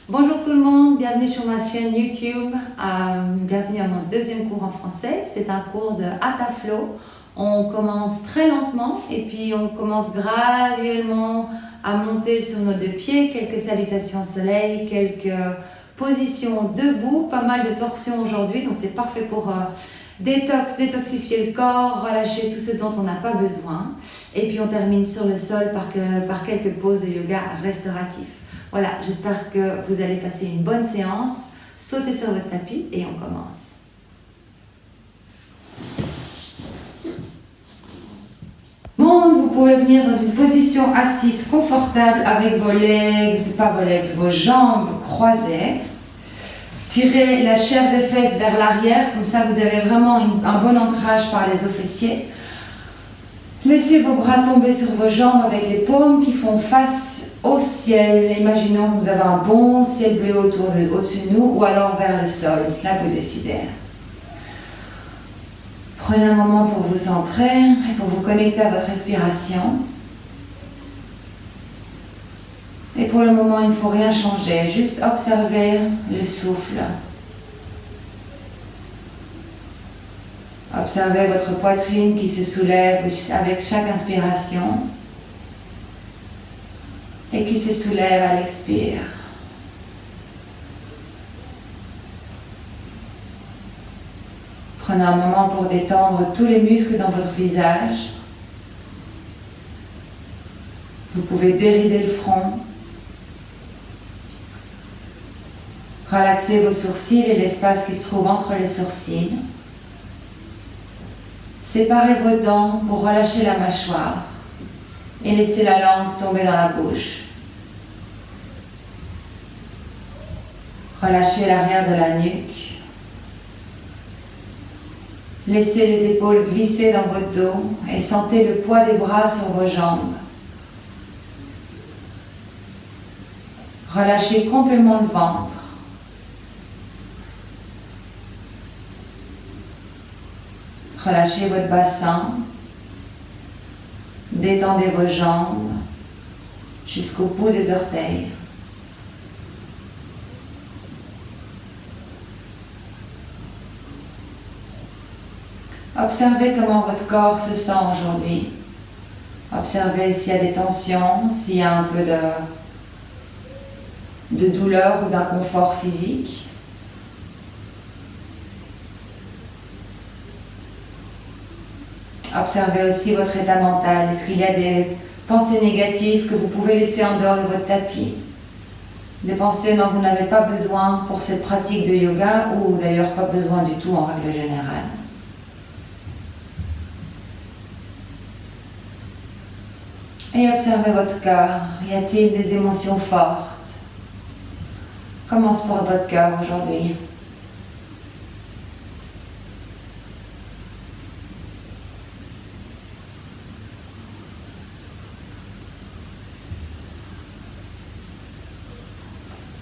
Bonjour tout le monde, bienvenue sur ma chaîne YouTube, bienvenue à mon deuxième cours en français. C'est un cours de Hatha-Flow. On commence très lentement et puis on commence graduellement à monter sur nos deux pieds, quelques salutations au soleil, quelques positions debout, pas mal de torsions aujourd'hui, donc c'est parfait pour détoxifier le corps, relâcher tout ce dont on n'a pas besoin. Et puis on termine sur le sol par quelques pauses de yoga restauratif. Voilà, j'espère que vous allez passer une bonne séance. Sautez sur votre tapis et on commence. Vous pouvez venir dans une position assise confortable avec vos jambes croisées. Tirez la chair des fesses vers l'arrière, comme ça vous avez vraiment un bon ancrage par les os fessiers. Laissez vos bras tomber sur vos jambes avec les paumes qui font face au ciel. Imaginons que vous avez un bon ciel bleu au-dessus de nous ou alors vers le sol. Là, vous décidez. Prenez un moment pour vous centrer et pour vous connecter à votre respiration. Et pour le moment, il ne faut rien changer, juste observer le souffle. Observez votre poitrine qui se soulève avec chaque inspiration et qui se soulève à l'expire. Prenez un moment pour détendre tous les muscles dans votre visage. Vous pouvez dérider le front. Relaxez vos sourcils et l'espace qui se trouve entre les sourcils. Séparez vos dents pour relâcher la mâchoire et laissez la langue tomber dans la bouche. Relâchez l'arrière de la nuque. Laissez les épaules glisser dans votre dos et sentez le poids des bras sur vos jambes. Relâchez complètement le ventre. Relâchez votre bassin. Détendez vos jambes jusqu'au bout des orteils. Observez comment votre corps se sent aujourd'hui. Observez s'il y a des tensions, s'il y a un peu de douleur ou d'inconfort physique. Observez aussi votre état mental. Est-ce qu'il y a des pensées négatives que vous pouvez laisser en dehors de votre tapis? Des pensées dont vous n'avez pas besoin pour cette pratique de yoga ou d'ailleurs pas besoin du tout en règle générale. Et observez votre cœur. Y a-t-il des émotions fortes? Comment se porte votre cœur aujourd'hui?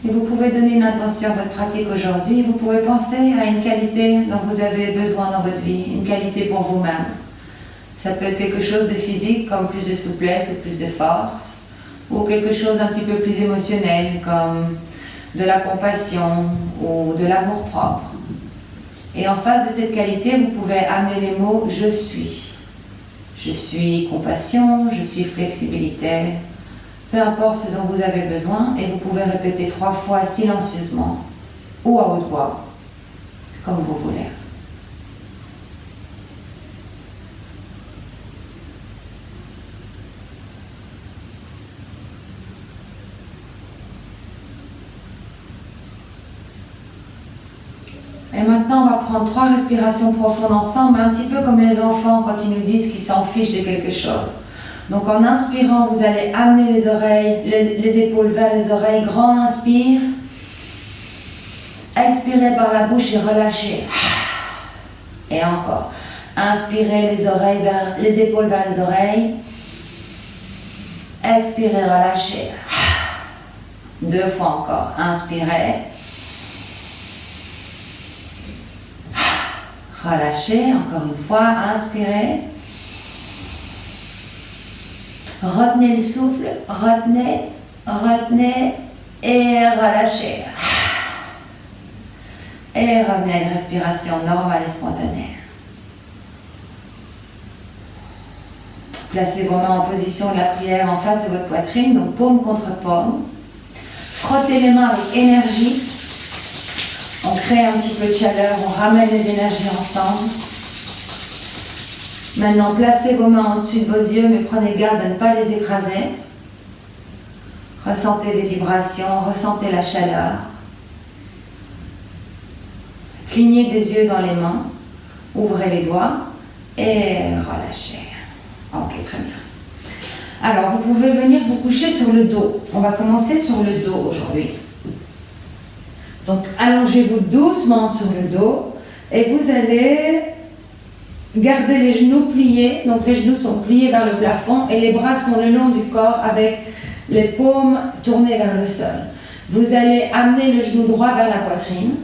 Et vous pouvez donner une intention à votre pratique aujourd'hui. Vous pouvez penser à une qualité dont vous avez besoin dans votre vie, une qualité pour vous-même. Ça peut être quelque chose de physique, comme plus de souplesse ou plus de force, ou quelque chose d'un petit peu plus émotionnel, comme de la compassion ou de l'amour propre. Et en face de cette qualité, vous pouvez amener les mots « je suis ». Je suis compassion, je suis flexibilité, peu importe ce dont vous avez besoin, et vous pouvez répéter 3 fois silencieusement ou à haute voix, comme vous voulez. Et maintenant, on va prendre 3 respirations profondes ensemble, un petit peu comme les enfants quand ils nous disent qu'ils s'en fichent de quelque chose. Donc en inspirant, vous allez amener les oreilles, les épaules vers les oreilles. Grand inspire. Expirez par la bouche et relâchez. Et encore. Inspirez les épaules vers les oreilles. Expirez, relâchez. 2 fois encore. Inspirez. Relâchez, encore une fois, inspirez. Retenez le souffle, retenez, retenez, Et relâchez. Et revenez à une respiration normale et spontanée. Placez vos mains en position de la prière en face de votre poitrine, donc paume contre paume. Frottez les mains avec énergie. On crée un petit peu de chaleur, on ramène les énergies ensemble. Maintenant, placez vos mains au-dessus de vos yeux, mais prenez garde de ne pas les écraser. Ressentez des vibrations, ressentez la chaleur. Clignez des yeux dans les mains, ouvrez les doigts et relâchez. Ok, très bien. Alors, vous pouvez venir vous coucher sur le dos. On va commencer sur le dos aujourd'hui. Donc, allongez-vous doucement sur le dos et vous allez garder les genoux pliés. Donc, les genoux sont pliés vers le plafond et les bras sont le long du corps avec les paumes tournées vers le sol. Vous allez amener le genou droit vers la poitrine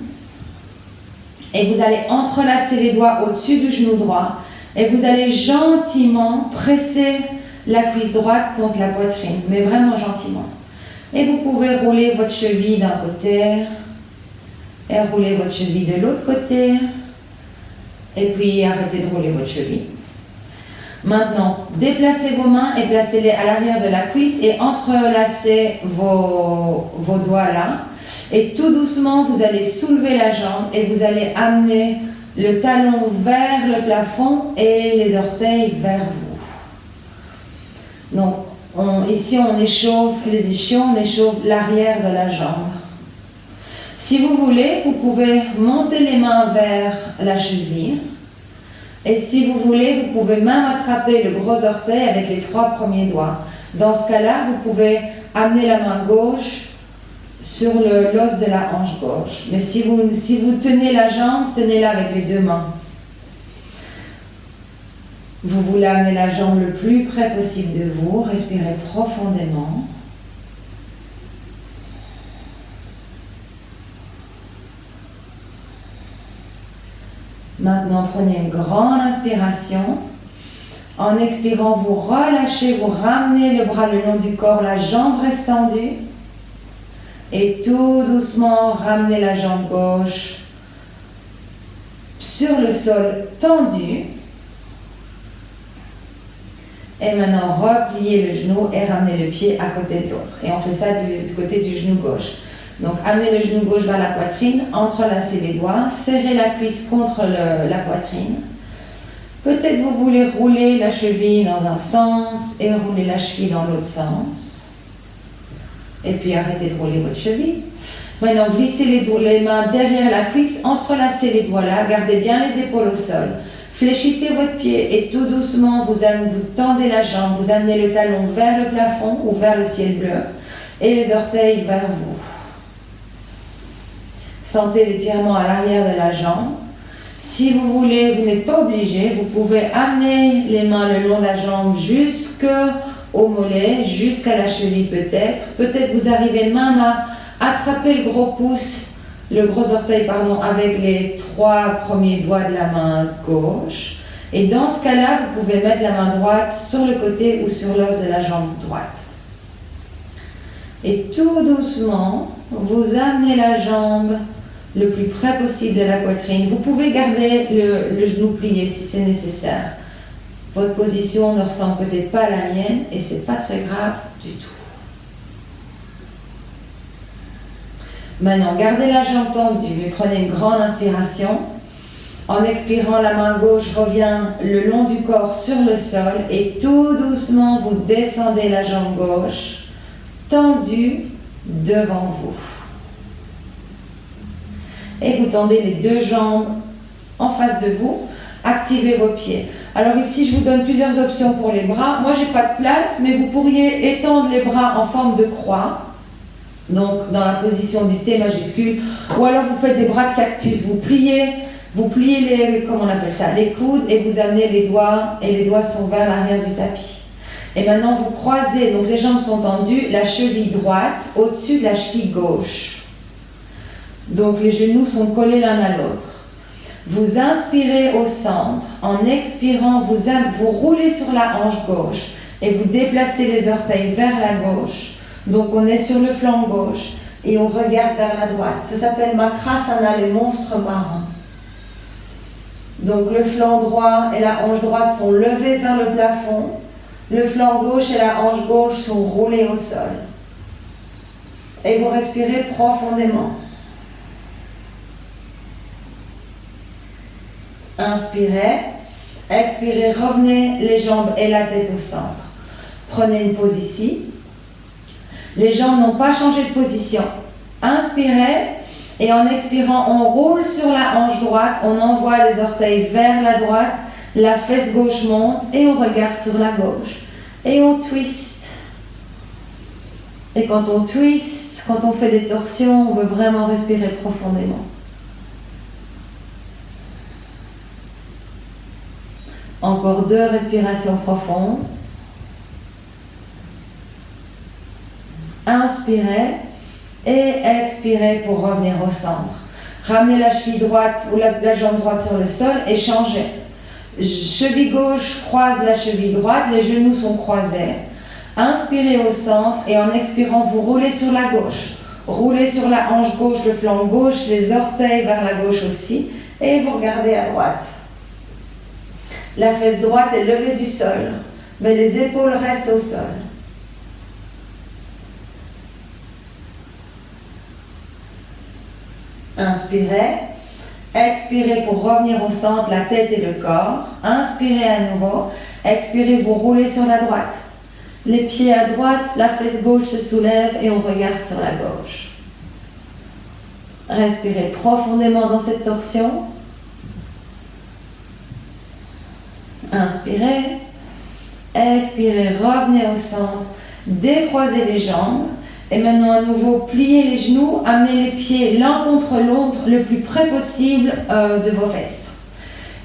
et vous allez entrelacer les doigts au-dessus du genou droit et vous allez gentiment presser la cuisse droite contre la poitrine, mais vraiment gentiment. Et vous pouvez rouler votre cheville d'un côté et rouler votre cheville de l'autre côté et puis arrêtez de rouler votre cheville. Maintenant, déplacez vos mains et placez-les à l'arrière de la cuisse et entrelacez vos doigts là. Et tout doucement, vous allez soulever la jambe et vous allez amener le talon vers le plafond et les orteils vers vous. Donc, ici, on échauffe les ischions, on échauffe l'arrière de la jambe. Si vous voulez, vous pouvez monter les mains vers la cheville. Et si vous voulez, vous pouvez même attraper le gros orteil avec les 3 premiers doigts. Dans ce cas-là, vous pouvez amener la main gauche sur l'os de la hanche gauche. Mais si vous tenez la jambe, tenez-la avec les 2 mains. Vous voulez amener la jambe le plus près possible de vous. Respirez profondément. Maintenant, prenez une grande inspiration. En expirant, vous relâchez, vous ramenez le bras le long du corps, la jambe reste tendue. Et tout doucement, ramenez la jambe gauche sur le sol tendu. Et maintenant, repliez le genou et ramenez le pied à côté de l'autre. Et on fait ça du côté du genou gauche. Donc, amenez le genou gauche vers la poitrine, entrelacez les doigts, serrez la cuisse contre la poitrine. Peut-être vous voulez rouler la cheville dans un sens et rouler la cheville dans l'autre sens. Et puis, arrêtez de rouler votre cheville. Maintenant, glissez les mains derrière la cuisse, entrelacez les doigts là, gardez bien les épaules au sol. Fléchissez votre pied et tout doucement, vous tendez la jambe, vous amenez le talon vers le plafond ou vers le ciel bleu et les orteils vers vous. Sentez l'étirement à l'arrière de la jambe. Si vous voulez, vous n'êtes pas obligé, vous pouvez amener les mains le long de la jambe jusqu'au mollet, jusqu'à la cheville peut-être. Peut-être vous arrivez même à attraper le gros orteil avec les 3 premiers doigts de la main gauche. Et dans ce cas-là, vous pouvez mettre la main droite sur le côté ou sur l'os de la jambe droite. Et tout doucement, vous amenez la jambe le plus près possible de la poitrine. Vous pouvez garder le genou plié si c'est nécessaire. Votre position ne ressemble peut-être pas à la mienne et c'est pas très grave du tout. Maintenant, gardez la jambe tendue, mais prenez une grande inspiration. En expirant, la main gauche revient le long du corps sur le sol et tout doucement, vous descendez la jambe gauche tendue devant vous. Et vous tendez les 2 jambes en face de vous. Activez vos pieds. Alors ici, je vous donne plusieurs options pour les bras. Moi, j'ai pas de place, mais vous pourriez étendre les bras en forme de croix. Donc, dans la position du T majuscule. Ou alors, vous faites des bras de cactus. Vous pliez les coudes et vous amenez les doigts. Et les doigts sont vers l'arrière du tapis. Et maintenant, vous croisez. Donc, les jambes sont tendues. La cheville droite au-dessus de la cheville gauche. Donc, les genoux sont collés l'un à l'autre. Vous inspirez au centre. En expirant, vous roulez sur la hanche gauche et vous déplacez les orteils vers la gauche. Donc, on est sur le flanc gauche. et on regarde vers la droite. Ça s'appelle Makrasana, le monstre marin. Donc le flanc droit et la hanche droite sont levés vers le plafond. Le flanc gauche et la hanche gauche sont roulés au sol. Et vous respirez profondément. Inspirez. Expirez, revenez les jambes et la tête au centre. Prenez une pause ici. Les jambes n'ont pas changé de position. Inspirez et en expirant, on roule sur la hanche droite, on envoie les orteils vers la droite, la fesse gauche monte et on regarde sur la gauche. Et on twist. Et quand on twist, quand on fait des torsions, on veut vraiment respirer profondément. Encore 2 respirations profondes. Inspirez et expirez pour revenir au centre. Ramenez la cheville droite ou la jambe droite sur le sol et changez. Cheville gauche croise la cheville droite, les genoux sont croisés. Inspirez au centre et en expirant, vous roulez sur la gauche. Roulez sur la hanche gauche, le flanc gauche, les orteils vers la gauche aussi et vous regardez à droite. La fesse droite est levée du sol, mais les épaules restent au sol. Inspirez, expirez pour revenir au centre, la tête et le corps. Inspirez à nouveau, expirez, vous roulez sur la droite. Les pieds à droite, la fesse gauche se soulève et on regarde sur la gauche. Respirez profondément dans cette torsion. Inspirez, expirez, revenez au centre, décroisez les jambes et maintenant à nouveau pliez les genoux, amenez les pieds l'un contre l'autre le plus près possible de vos fesses.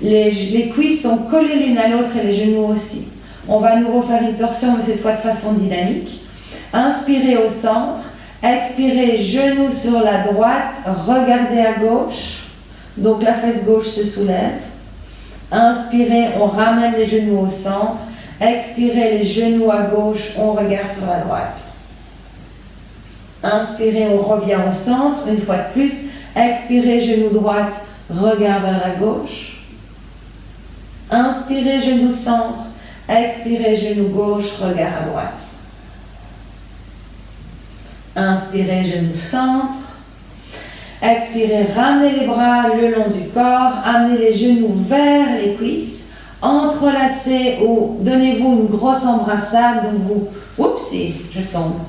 Les cuisses sont collées l'une à l'autre et les genoux aussi. On va à nouveau faire une torsion mais cette fois de façon dynamique. Inspirez au centre, expirez, genoux sur la droite, regardez à gauche, donc la fesse gauche se soulève. Inspirez, on ramène les genoux au centre. Expirez, les genoux à gauche, on regarde sur la droite. Inspirez, on revient au centre, une fois de plus. Expirez, genou droite, regard vers la gauche. Inspirez, genou centre. Expirez, genou gauche, regard à droite. Inspirez, genou centre. Expirez, ramenez les bras le long du corps, amenez les genoux vers les cuisses, entrelacez ou donnez-vous une grosse embrassade, donc vous, oupsie, je tombe.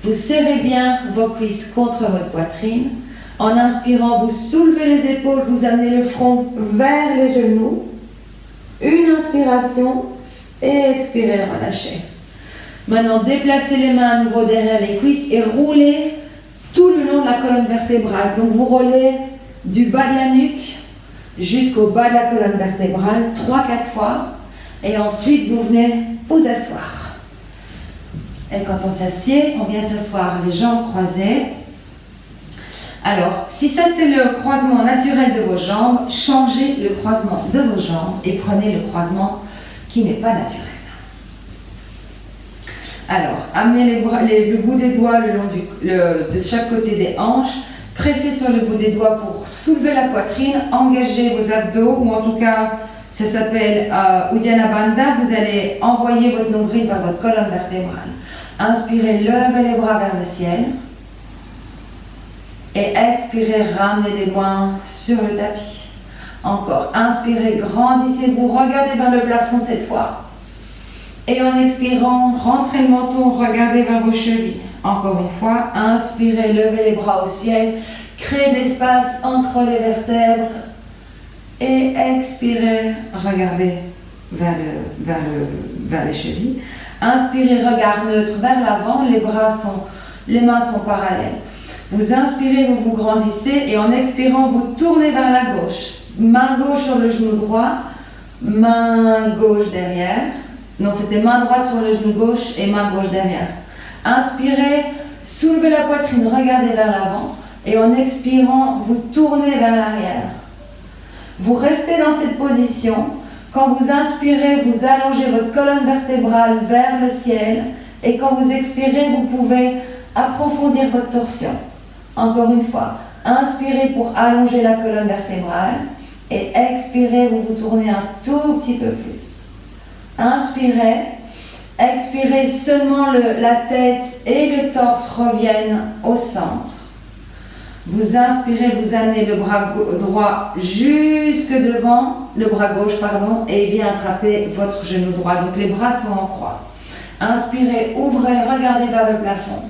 Vous serrez bien vos cuisses contre votre poitrine. En inspirant, vous soulevez les épaules, vous amenez le front vers les genoux. Une inspiration et expirez, relâchez. Maintenant, déplacez les mains à nouveau derrière les cuisses et roulez tout le long de la colonne vertébrale. Donc vous roulez du bas de la nuque jusqu'au bas de la colonne vertébrale 3-4 fois et ensuite vous venez vous asseoir. Et quand on s'assied, on vient s'asseoir les jambes croisées. Alors, si ça c'est le croisement naturel de vos jambes, changez le croisement de vos jambes et prenez le croisement qui n'est pas naturel. Alors, amenez le bout des doigts le long de chaque côté des hanches, pressez sur le bout des doigts pour soulever la poitrine, engagez vos abdos, ou en tout cas, ça s'appelle Uddiyana Bandha, vous allez envoyer votre nombril vers votre colonne vertébrale. Inspirez, levez les bras vers le ciel. Et expirez, ramenez les mains sur le tapis. Encore, inspirez, grandissez-vous, regardez vers le plafond cette fois. Et en expirant, rentrez le menton, regardez vers vos chevilles. Encore une fois, inspirez, levez les bras au ciel, créez de l'espace entre les vertèbres. Et expirez, regardez vers les chevilles. Inspirez, regard neutre vers l'avant, les mains sont parallèles. Vous inspirez, vous vous grandissez et en expirant, vous tournez vers la gauche. Main gauche sur le genou droit, main gauche derrière. Non, c'était main droite sur le genou gauche et main gauche derrière. Inspirez, soulevez la poitrine, regardez vers l'avant. Et en expirant, vous tournez vers l'arrière. Vous restez dans cette position. Quand vous inspirez, vous allongez votre colonne vertébrale vers le ciel. Et quand vous expirez, vous pouvez approfondir votre torsion. Encore une fois, inspirez pour allonger la colonne vertébrale et expirez, vous vous tournez un tout petit peu plus. Inspirez, expirez, seulement la tête et le torse reviennent au centre. Vous inspirez, vous amenez le bras droit jusque devant, le bras gauche, pardon, et il vient attraper votre genou droit. Donc les bras sont en croix. Inspirez, ouvrez, regardez vers le plafond.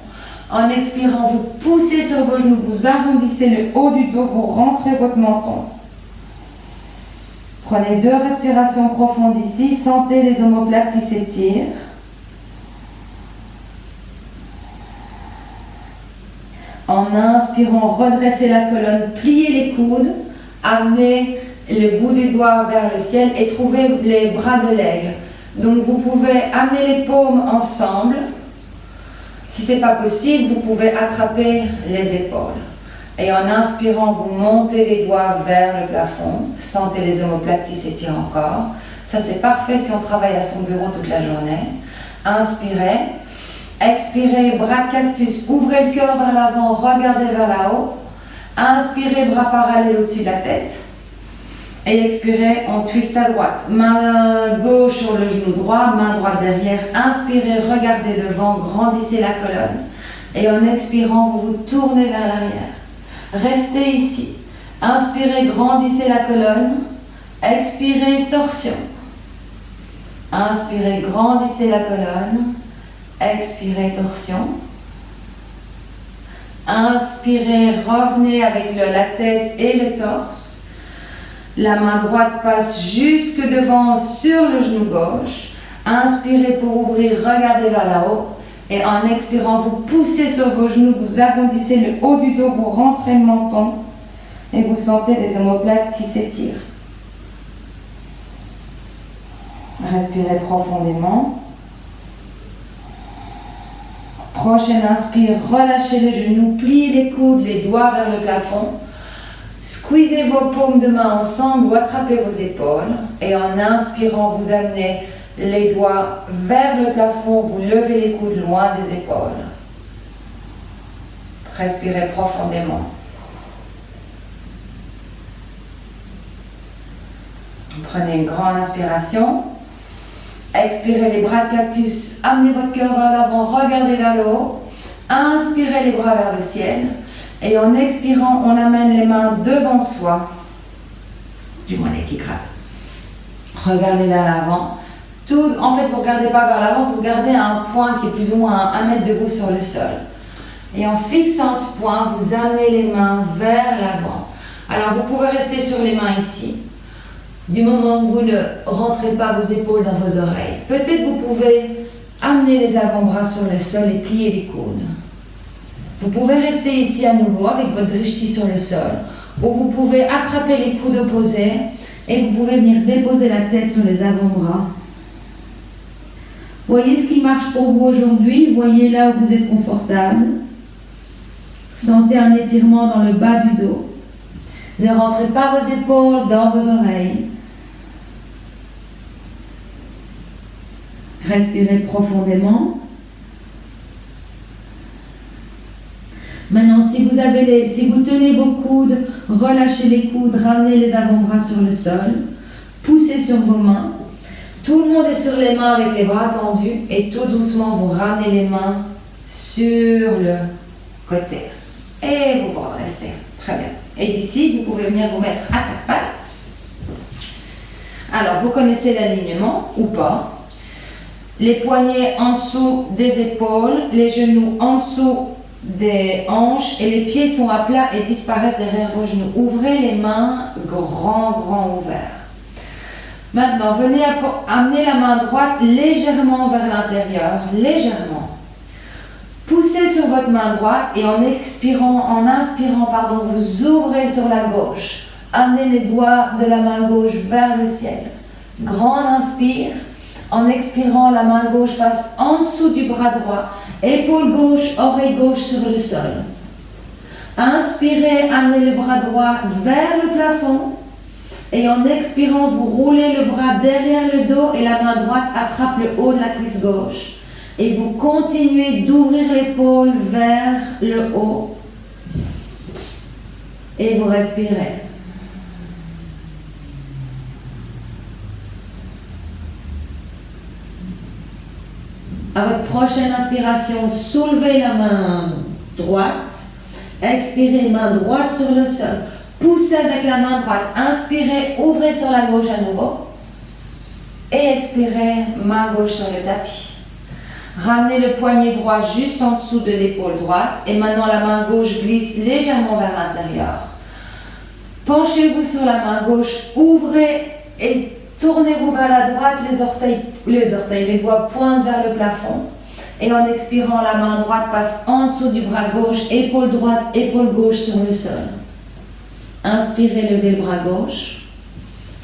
En expirant, vous poussez sur vos genoux, vous arrondissez le haut du dos, vous rentrez votre menton. Prenez 2 respirations profondes ici, sentez les omoplates qui s'étirent. En inspirant, redressez la colonne, pliez les coudes, amenez le bout des doigts vers le ciel et trouvez les bras de l'aigle. Donc vous pouvez amener les paumes ensemble. Si ce n'est pas possible, vous pouvez attraper les épaules. Et en inspirant, vous montez les doigts vers le plafond. Sentez les omoplates qui s'étirent encore. Ça, c'est parfait si on travaille à son bureau toute la journée. Inspirez. Expirez, bras de cactus. Ouvrez le cœur vers l'avant, regardez vers là-haut. Inspirez, bras parallèles au-dessus de la tête. Et expirez, on twist à droite. Main gauche sur le genou droit, main droite derrière. Inspirez, regardez devant, grandissez la colonne. Et en expirant, vous vous tournez vers l'arrière. Restez ici. Inspirez, grandissez la colonne. Expirez, torsion. Inspirez, grandissez la colonne. Expirez, torsion. Inspirez, revenez avec la tête et le torse. La main droite passe jusque devant sur le genou gauche. Inspirez pour ouvrir, regardez vers là-haut. Et en expirant, vous poussez sur vos genoux, vous arrondissez le haut du dos, vous rentrez le menton. Et vous sentez les omoplates qui s'étirent. Respirez profondément. Prochaine inspire, relâchez les genoux, pliez les coudes, les doigts vers le plafond. Squeezez vos paumes de main ensemble ou attrapez vos épaules. Et en inspirant, vous amenez les doigts vers le plafond, vous levez les coudes loin des épaules. Respirez profondément. Prenez une grande inspiration. Expirez les bras de cactus, amenez votre cœur vers l'avant, regardez vers le haut. Inspirez les bras vers le ciel. Et en expirant, on amène les mains devant soi. Du moins les qui grattent. Regardez vers l'avant. En fait, vous ne regardez pas vers l'avant, vous regardez à un point qui est plus ou moins à 1 mètre de vous sur le sol. Et en fixant ce point, vous amenez les mains vers l'avant. Alors, vous pouvez rester sur les mains ici. Du moment où vous ne rentrez pas vos épaules dans vos oreilles. Peut-être vous pouvez amener les avant-bras sur le sol et plier les coudes. Vous pouvez rester ici à nouveau avec votre drishti sur le sol. Ou vous pouvez attraper les coudes opposés et vous pouvez venir déposer la tête sur les avant-bras. Voyez ce qui marche pour vous aujourd'hui. Voyez là où vous êtes confortable. Sentez un étirement dans le bas du dos. Ne rentrez pas vos épaules dans vos oreilles. Respirez profondément. Maintenant, si vous tenez vos coudes, relâchez les coudes, ramenez les avant-bras sur le sol, poussez sur vos mains. Tout le monde est sur les mains avec les bras tendus et tout doucement, vous ramenez les mains sur le côté. Et vous vous redressez. Très bien. Et d'ici, vous pouvez venir vous mettre à 4 pattes. Alors, vous connaissez l'alignement ou pas. Les poignets en dessous des épaules, les genoux en dessous des hanches et les pieds sont à plat et disparaissent derrière vos genoux. Ouvrez les mains grand ouverts. Maintenant, venez amener la main droite légèrement vers l'intérieur, légèrement. Poussez sur votre main droite et en inspirant, vous ouvrez sur la gauche. Amenez les doigts de la main gauche vers le ciel. Grande inspire. En expirant, la main gauche passe en dessous du bras droit. Épaule gauche, oreille gauche sur le sol. Inspirez, amenez le bras droit vers le plafond. Et en expirant, vous roulez le bras derrière le dos et la main droite attrape le haut de la cuisse gauche. Et vous continuez d'ouvrir l'épaule vers le haut. Et vous respirez. À votre prochaine inspiration, soulevez la main droite. Expirez, main droite sur le sol. Poussez avec la main droite. Inspirez, ouvrez sur la gauche à nouveau. Et expirez, main gauche sur le tapis. Ramenez le poignet droit juste en dessous de l'épaule droite. Et maintenant, la main gauche glisse légèrement vers l'intérieur. Penchez-vous sur la main gauche. Ouvrez et tournez-vous vers la droite. Les doigts pointent vers le plafond. Et en expirant, la main droite passe en dessous du bras gauche. Épaule droite, épaule gauche sur le sol. Inspirez, levez le bras gauche.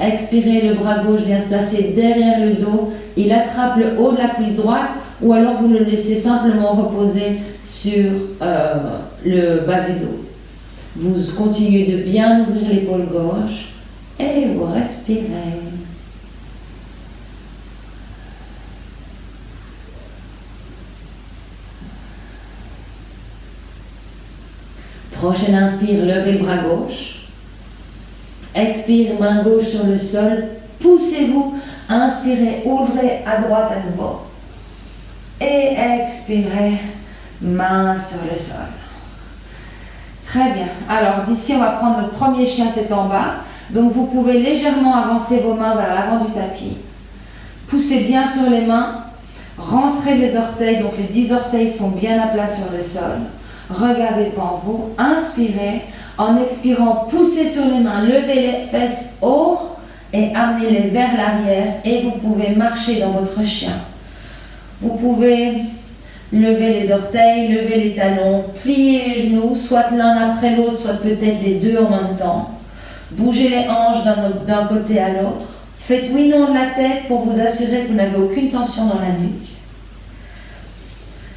Expirez, le bras gauche vient se placer derrière le dos. Il attrape le haut de la cuisse droite ou alors vous le laissez simplement reposer sur le bas du dos. Vous continuez de bien ouvrir l'épaule gauche et vous respirez. Prochaine inspire, levez le bras gauche. Expire, main gauche sur le sol. Poussez-vous. Inspirez, ouvrez à droite à nouveau. Et expirez, main sur le sol. Très bien. Alors d'ici, on va prendre notre premier chien tête en bas. Donc vous pouvez légèrement avancer vos mains vers l'avant du tapis. Poussez bien sur les mains. Rentrez les orteils. Donc les 10 orteils sont bien à plat sur le sol. Regardez devant vous. Inspirez. En expirant, poussez sur les mains, levez les fesses haut et amenez-les vers l'arrière et vous pouvez marcher dans votre chien. Vous pouvez lever les orteils, lever les talons, plier les genoux, soit l'un après l'autre, soit peut-être les deux en même temps. Bougez les hanches d'un côté à l'autre. Faites oui non de la tête pour vous assurer que vous n'avez aucune tension dans la nuque.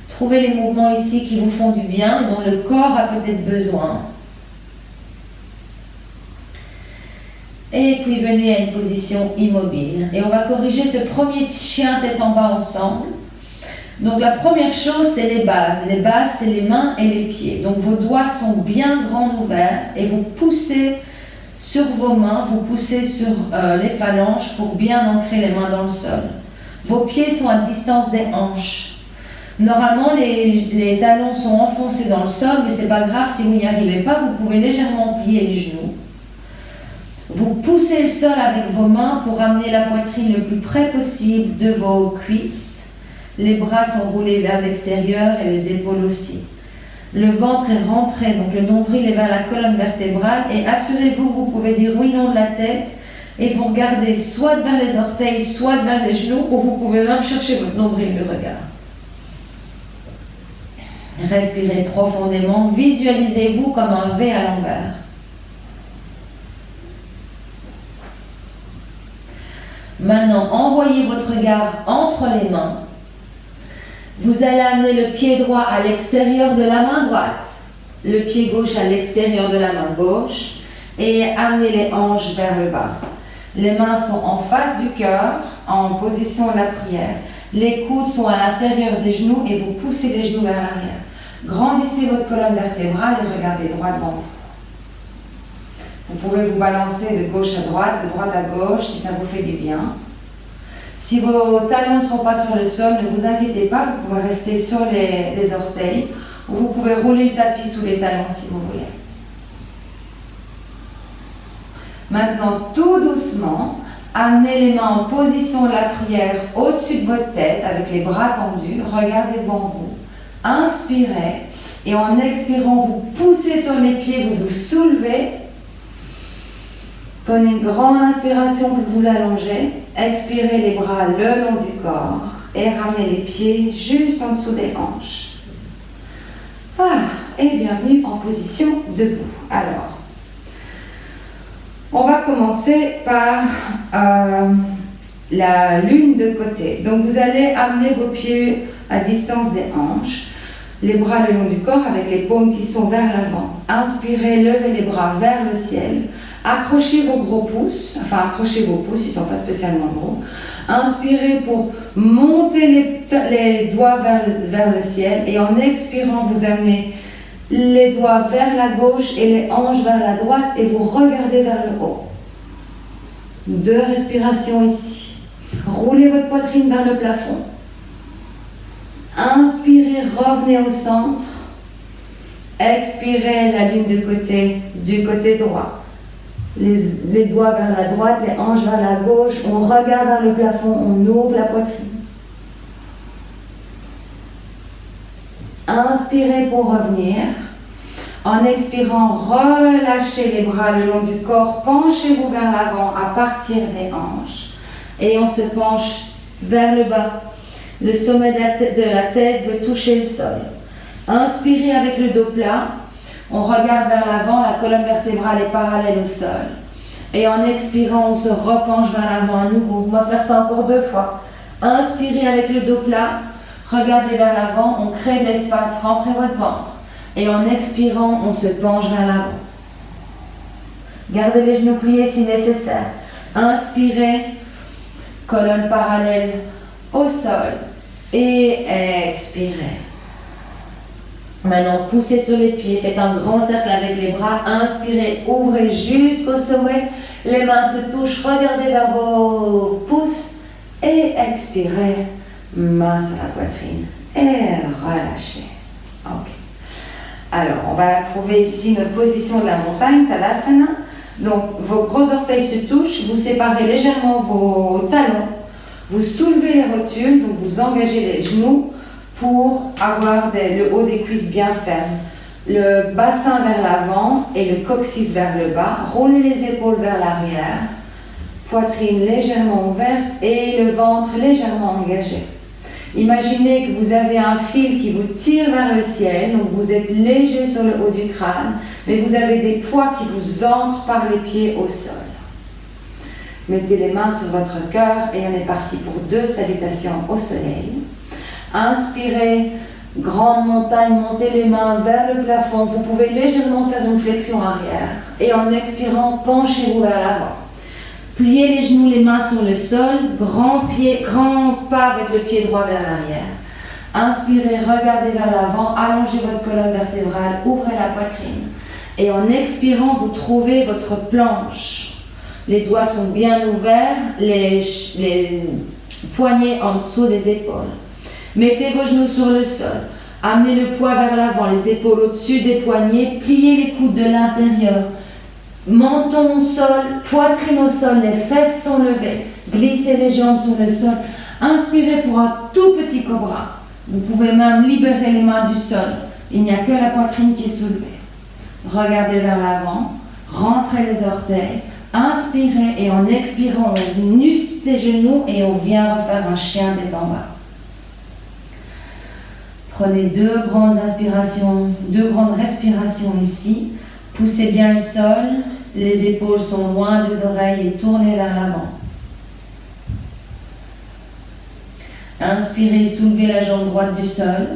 Trouvez les mouvements ici qui vous font du bien et dont le corps a peut-être besoin. Et puis venez à une position immobile. Et on va corriger ce premier chien tête en bas ensemble. Donc la première chose, c'est les bases. Les bases, c'est les mains et les pieds. Donc vos doigts sont bien grands ouverts et vous poussez sur vos mains, vous poussez sur les phalanges pour bien ancrer les mains dans le sol. Vos pieds sont à distance des hanches. Normalement, les talons sont enfoncés dans le sol, mais c'est pas grave si vous n'y arrivez pas, vous pouvez légèrement plier les genoux. Vous poussez le sol avec vos mains pour amener la poitrine le plus près possible de vos cuisses. Les bras sont roulés vers l'extérieur et les épaules aussi. Le ventre est rentré, donc le nombril est vers la colonne vertébrale et assurez-vous, vous pouvez dire oui, non de la tête et vous regardez soit vers les orteils, soit vers les genoux ou vous pouvez même chercher votre nombril du regard. Respirez profondément, visualisez-vous comme un V à l'envers. Maintenant, envoyez votre regard entre les mains. Vous allez amener le pied droit à l'extérieur de la main droite, le pied gauche à l'extérieur de la main gauche et amenez les hanches vers le bas. Les mains sont en face du cœur, en position de la prière. Les coudes sont à l'intérieur des genoux et vous poussez les genoux vers l'arrière. Grandissez votre colonne vertébrale et regardez droit devant vous. Vous pouvez vous balancer de gauche à droite, de droite à gauche si ça vous fait du bien. Si vos talons ne sont pas sur le sol, ne vous inquiétez pas, vous pouvez rester sur les orteils ou vous pouvez rouler le tapis sous les talons si vous voulez. Maintenant, tout doucement, amenez les mains en position de la prière au-dessus de votre tête avec les bras tendus. Regardez devant vous. Inspirez et en expirant, vous poussez sur les pieds, vous vous soulevez. Prenez une grande inspiration pour vous allonger. Expirez les bras le long du corps et ramenez les pieds juste en dessous des hanches. Voilà, et bienvenue en position debout. Alors, on va commencer par la lune de côté. Donc vous allez amener vos pieds à distance des hanches, les bras le long du corps avec les paumes qui sont vers l'avant. Inspirez, levez les bras vers le ciel. Accrochez vos gros pouces, accrochez vos pouces, ils ne sont pas spécialement gros. Inspirez pour monter les doigts vers le ciel et en expirant, vous amenez les doigts vers la gauche et les hanches vers la droite et vous regardez vers le haut. 2 respirations ici. Roulez votre poitrine vers le plafond. Inspirez, revenez au centre. Expirez la lune du côté droit. Les doigts vers la droite, les hanches vers la gauche. On regarde vers le plafond, on ouvre la poitrine. Inspirez pour revenir. En expirant, relâchez les bras le long du corps. Penchez-vous vers l'avant à partir des hanches. Et on se penche vers le bas. Le sommet de la tête veut toucher le sol. Inspirez avec le dos plat. On regarde vers l'avant, la colonne vertébrale est parallèle au sol. Et en expirant, on se repenche vers l'avant à nouveau. On va faire ça encore 2 fois. Inspirez avec le dos plat. Regardez vers l'avant, on crée de l'espace, rentrez votre ventre. Et en expirant, on se penche vers l'avant. Gardez les genoux pliés si nécessaire. Inspirez, colonne parallèle au sol. Et expirez. Maintenant, poussez sur les pieds, faites un grand cercle avec les bras. Inspirez, ouvrez jusqu'au sommet. Les mains se touchent, regardez vers vos pouces. Et expirez, main sur la poitrine. Et relâchez. Ok. Alors, on va trouver ici notre position de la montagne, Tadasana. Donc, vos gros orteils se touchent, vous séparez légèrement vos talons, vous soulevez les rotules, donc vous engagez les genoux pour avoir le haut des cuisses bien ferme. Le bassin vers l'avant et le coccyx vers le bas. Roulez les épaules vers l'arrière, poitrine légèrement ouverte et le ventre légèrement engagé. Imaginez que vous avez un fil qui vous tire vers le ciel, donc vous êtes léger sur le haut du crâne, mais vous avez des poids qui vous ancrent par les pieds au sol. Mettez les mains sur votre cœur et on est parti pour 2 salutations au soleil. Inspirez, grande montagne, montez les mains vers le plafond. Vous pouvez légèrement faire une flexion arrière. Et en expirant, penchez-vous vers l'avant. Pliez les genoux, les mains sur le sol, grand pas avec le pied droit vers l'arrière. Inspirez, regardez vers l'avant, allongez votre colonne vertébrale, ouvrez la poitrine. Et en expirant, vous trouvez votre planche. Les doigts sont bien ouverts, les poignets en dessous des épaules. Mettez vos genoux sur le sol, amenez le poids vers l'avant, les épaules au-dessus des poignets, pliez les coudes de l'intérieur. Menton au sol, poitrine au sol, les fesses sont levées. Glissez les jambes sur le sol. Inspirez pour un tout petit cobra. Vous pouvez même libérer les mains du sol. Il n'y a que la poitrine qui est soulevée. Regardez vers l'avant. Rentrez les orteils. Inspirez et en expirant, on use ses genoux et on vient refaire un chien tête en bas. Prenez 2 grandes inspirations, 2 grandes respirations ici. Poussez bien le sol, les épaules sont loin des oreilles et tournez vers l'avant. Inspirez, soulevez la jambe droite du sol.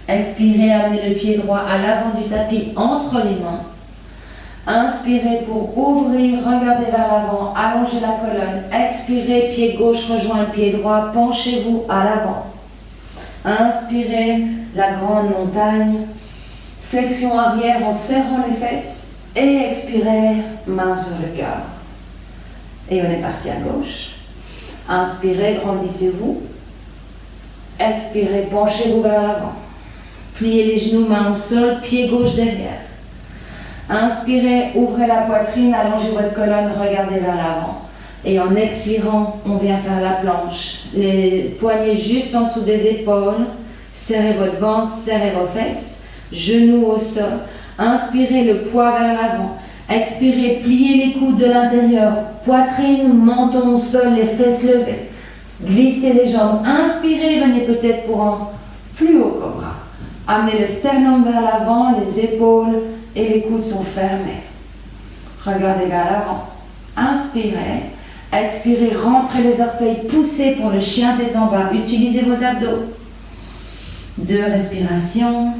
Expirez, amenez le pied droit à l'avant du tapis entre les mains. Inspirez pour ouvrir, regardez vers l'avant, allongez la colonne. Expirez, pied gauche rejoint le pied droit, penchez-vous à l'avant. Inspirez, la grande montagne. Flexion arrière en serrant les fesses. Et expirez, main sur le cœur. Et on est parti à gauche. Inspirez, grandissez-vous. Expirez, penchez-vous vers l'avant. Pliez les genoux, main au sol, pied gauche derrière. Inspirez, ouvrez la poitrine, allongez votre colonne, regardez vers l'avant. Et en expirant, on vient faire la planche. Les poignets juste en dessous des épaules. Serrez votre ventre, serrez vos fesses. Genoux au sol. Inspirez, le poids vers l'avant. Expirez, pliez les coudes de l'intérieur. Poitrine, menton au sol, les fesses levées. Glissez les jambes. Inspirez, venez peut-être pour un plus haut cobra. Amenez le sternum vers l'avant, les épaules et les coudes sont fermés. Regardez vers l'avant. Inspirez. Expirez, rentrez les orteils, poussez pour le chien tête en bas. Utilisez vos abdos. 2 respirations.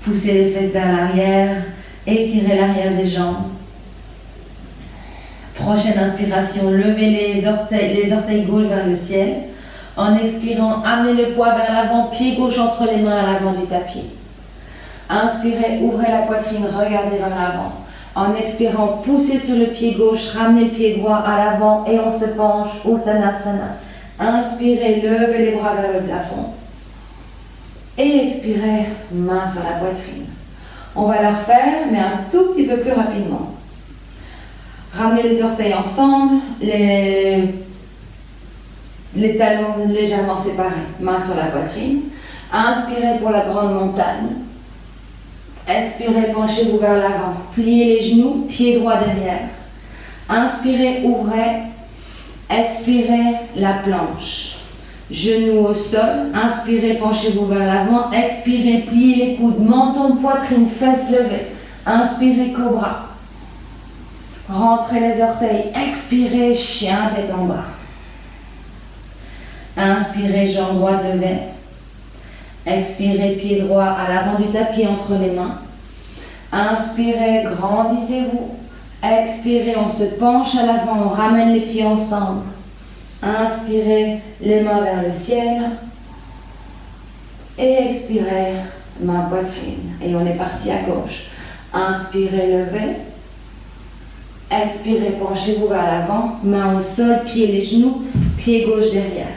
Poussez les fesses vers l'arrière, étirez l'arrière des jambes. Prochaine inspiration, levez les orteils gauche vers le ciel. En expirant, amenez le poids vers l'avant, pied gauche entre les mains à l'avant du tapis. Inspirez, ouvrez la poitrine, regardez vers l'avant. En expirant, poussez sur le pied gauche, ramenez le pied droit à l'avant et on se penche, Uttanasana. Inspirez, levez les bras vers le plafond. Et expirez, main sur la poitrine. On va la refaire, mais un tout petit peu plus rapidement. Ramenez les orteils ensemble, les talons légèrement séparés, main sur la poitrine. Inspirez pour la grande montagne. Expirez, penchez-vous vers l'avant. Pliez les genoux, pied droit derrière. Inspirez, ouvrez. Expirez, la planche. Genoux au sol. Inspirez, penchez-vous vers l'avant. Expirez, pliez les coudes, menton, poitrine, fesses levées. Inspirez, cobra. Rentrez les orteils. Expirez, chien, tête en bas. Inspirez, jambe droite levée. Expirez, pied droit à l'avant du tapis entre les mains. Inspirez, grandissez-vous. Expirez, on se penche à l'avant, on ramène les pieds ensemble. Inspirez, les mains vers le ciel. Et expirez, main poitrine. Et on est parti à gauche. Inspirez, levez. Expirez, penchez-vous vers l'avant. Main au sol, pieds les genoux, pied gauche derrière.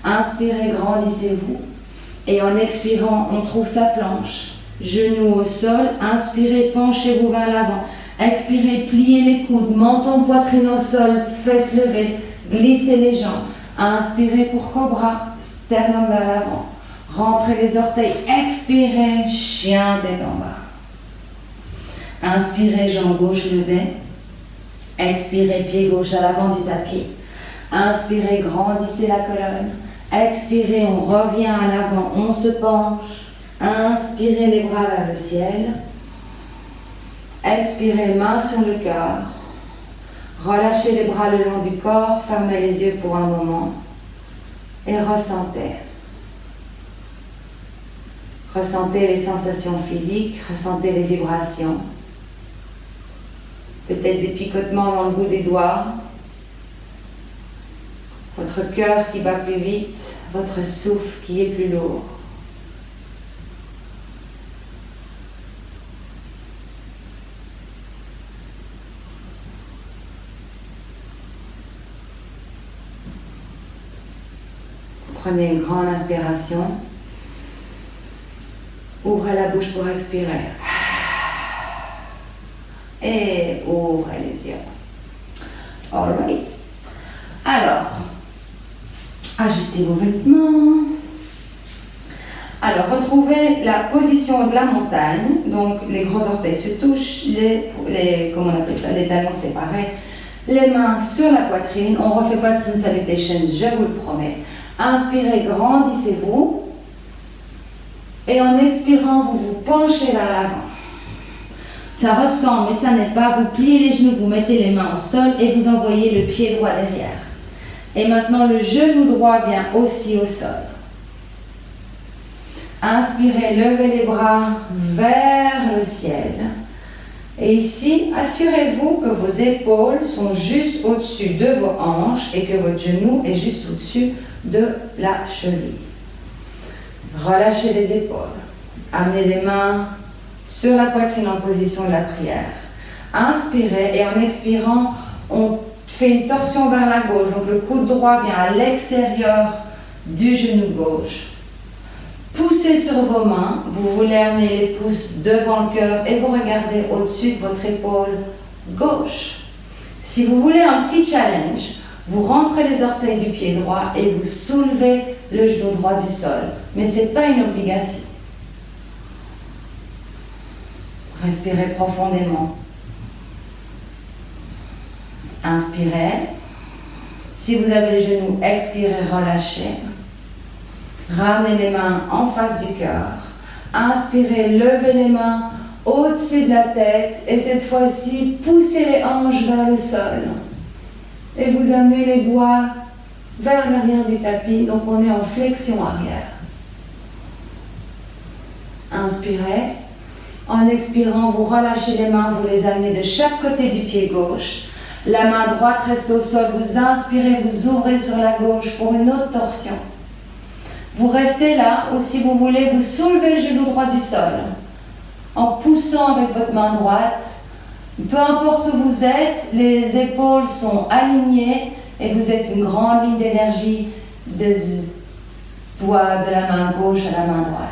Inspirez, grandissez-vous. Et en expirant, on trouve sa planche. Genoux au sol. Inspirez, penchez-vous vers l'avant. Expirez, pliez les coudes, menton, poitrine au sol, fesses levées, glissez les jambes. Inspirez pour cobra, sternum vers l'avant. Rentrez les orteils. Expirez, chien, tête en bas. Inspirez, jambe gauche levée. Expirez, pied gauche à l'avant du tapis. Inspirez, grandissez la colonne. Expirez, on revient à l'avant, on se penche. Inspirez les bras vers le ciel. Expirez, main sur le cœur. Relâchez les bras le long du corps, fermez les yeux pour un moment. Et ressentez. Ressentez les sensations physiques, ressentez les vibrations. Peut-être des picotements dans le bout des doigts. Votre cœur qui bat plus vite, votre souffle qui est plus lourd. Prenez une grande inspiration. Ouvrez la bouche pour expirer. Et ouvrez les yeux. All right. Alors, ajustez vos vêtements. Alors, retrouvez la position de la montagne. Donc, les gros orteils se touchent, comment on appelle ça, les talons séparés. Les mains sur la poitrine. On ne refait pas de sun salutation, je vous le promets. Inspirez, grandissez-vous. Et en expirant, vous vous penchez vers l'avant. Ça ressemble, mais ça n'est pas. Vous pliez les genoux, vous mettez les mains au sol et vous envoyez le pied droit derrière. Et maintenant, le genou droit vient aussi au sol. Inspirez, levez les bras vers le ciel. Et ici, assurez-vous que vos épaules sont juste au-dessus de vos hanches et que votre genou est juste au-dessus de la cheville. Relâchez les épaules. Amenez les mains sur la poitrine en position de la prière. Inspirez et en expirant, on fait une torsion vers la gauche. Donc le coude droit vient à l'extérieur du genou gauche. Poussez sur vos mains. Vous voulez amener les pouces devant le cœur et vous regardez au-dessus de votre épaule gauche. Si vous voulez un petit challenge, vous rentrez les orteils du pied droit et vous soulevez le genou droit du sol. Mais ce n'est pas une obligation. Respirez profondément. Inspirez. Si vous avez les genoux, expirez, relâchez. Ramenez les mains en face du cœur. Inspirez, levez les mains au-dessus de la tête. Et cette fois-ci, poussez les hanches vers le sol. Et vous amenez les doigts vers l'arrière du tapis. Donc on est en flexion arrière. Inspirez. En expirant, vous relâchez les mains, vous les amenez de chaque côté du pied gauche. La main droite reste au sol, vous inspirez, vous ouvrez sur la gauche pour une autre torsion. Vous restez là, ou si vous voulez, vous soulevez le genou droit du sol en poussant avec votre main droite. Peu importe où vous êtes, les épaules sont alignées et vous êtes une grande ligne d'énergie des doigts de la main gauche à la main droite.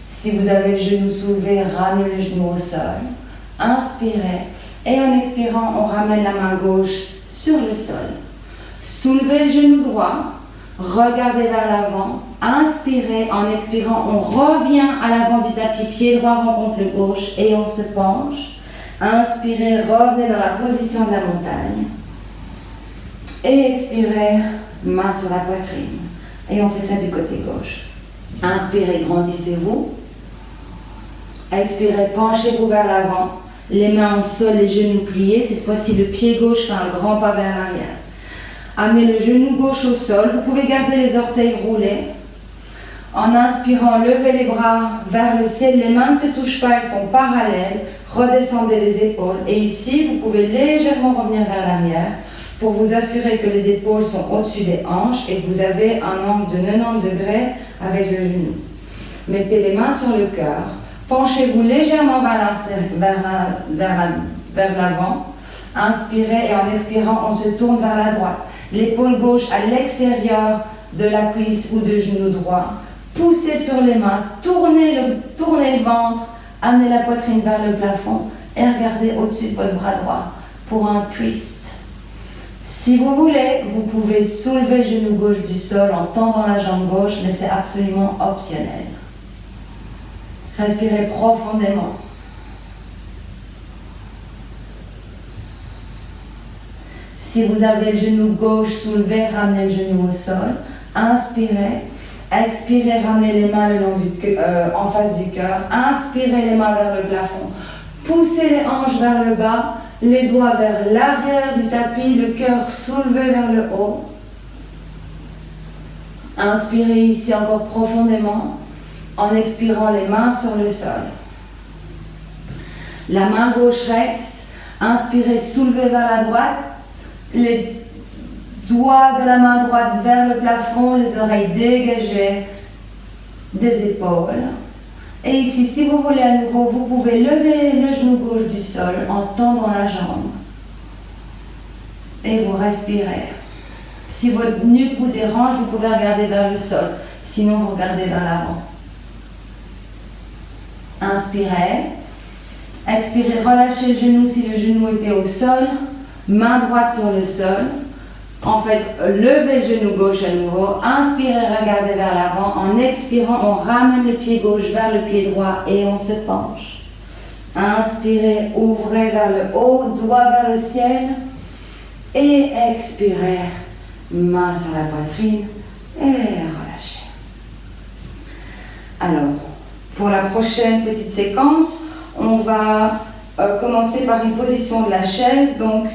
Si vous avez le genou soulevé, ramenez le genou au sol. Inspirez et en expirant, on ramène la main gauche sur le sol. Soulevez le genou droit, regardez vers l'avant. Inspirez, en expirant, on revient à l'avant du tapis, pied droit rencontre le gauche et on se penche. Inspirez, revenez dans la position de la montagne. Et expirez, main sur la poitrine. Et on fait ça du côté gauche. Inspirez, grandissez-vous. Expirez, penchez-vous vers l'avant. Les mains au sol, les genoux pliés. Cette fois-ci, le pied gauche fait un grand pas vers l'arrière. Amenez le genou gauche au sol. Vous pouvez garder les orteils roulés. En inspirant, levez les bras vers le ciel. Les mains ne se touchent pas, elles sont parallèles. Redescendez les épaules. Et ici, vous pouvez légèrement revenir vers l'arrière pour vous assurer que les épaules sont au-dessus des hanches et que vous avez un angle de 90 degrés avec le genou. Mettez les mains sur le cœur. Penchez-vous légèrement vers l'avant. Inspirez et en expirant, on se tourne vers la droite. L'épaule gauche à l'extérieur de la cuisse ou de genou droit. Poussez sur les mains, tournez le ventre, amenez la poitrine vers le plafond et regardez au-dessus de votre bras droit pour un twist. Si vous voulez, vous pouvez soulever le genou gauche du sol en tendant la jambe gauche, mais c'est absolument optionnel. Respirez profondément. Si vous avez le genou gauche soulevé, ramenez le genou au sol. Inspirez. Expirez, ramenez les mains le long en face du cœur. Inspirez les mains vers le plafond. Poussez les hanches vers le bas. Les doigts vers l'arrière du tapis. Le cœur soulevé vers le haut. Inspirez ici encore profondément. En expirant les mains sur le sol. La main gauche reste. Inspirez, soulevez vers la droite. Les doigts de la main droite vers le plafond, les oreilles dégagées des épaules. Et ici, si vous voulez à nouveau, vous pouvez lever le genou gauche du sol en tendant la jambe. Et vous respirez. Si votre nuque vous dérange, vous pouvez regarder vers le sol. Sinon, vous regardez vers l'avant. Inspirez. Expirez, relâchez le genou si le genou était au sol. Main droite sur le sol. En fait, levez le genou gauche à nouveau. Inspirez, regardez vers l'avant. En expirant, on ramène le pied gauche vers le pied droit et on se penche. Inspirez, ouvrez vers le haut, doigt vers le ciel. Et expirez, main sur la poitrine et relâchez. Alors, pour la prochaine petite séquence, on va commencer par une position de la chaise. Donc,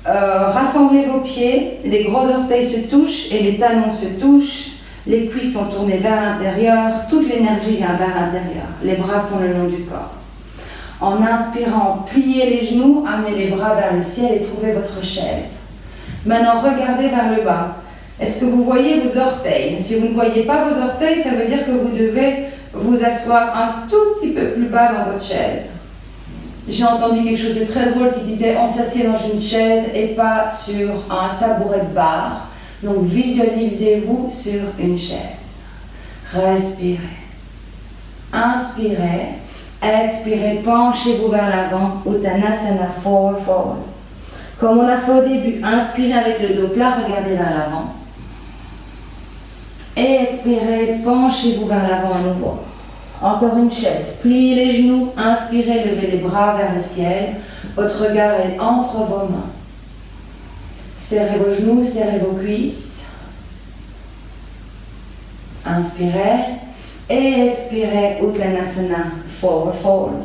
rassemblez vos pieds, les gros orteils se touchent et les talons se touchent. Les cuisses sont tournées vers l'intérieur, toute l'énergie vient vers l'intérieur. Les bras sont le long du corps. En inspirant, pliez les genoux, amenez les bras vers le ciel et trouvez votre chaise. Maintenant, regardez vers le bas. Est-ce que vous voyez vos orteils? Si vous ne voyez pas vos orteils, ça veut dire que vous devez vous asseoir un tout petit peu plus bas dans votre chaise. J'ai entendu quelque chose de très drôle qui disait on s'assied dans une chaise et pas sur un tabouret de bar. Donc visualisez-vous sur une chaise. Respirez. Inspirez. Expirez. Penchez-vous vers l'avant. Uttanasana, forward, forward. Comme on l'a fait au début, inspirez avec le dos plat, regardez vers l'avant. Et expirez, penchez-vous vers l'avant à nouveau. Encore une chaise, pliez les genoux, inspirez, levez les bras vers le ciel. Votre regard est entre vos mains. Serrez vos genoux, serrez vos cuisses. Inspirez et expirez, Uttanasana, forward, forward.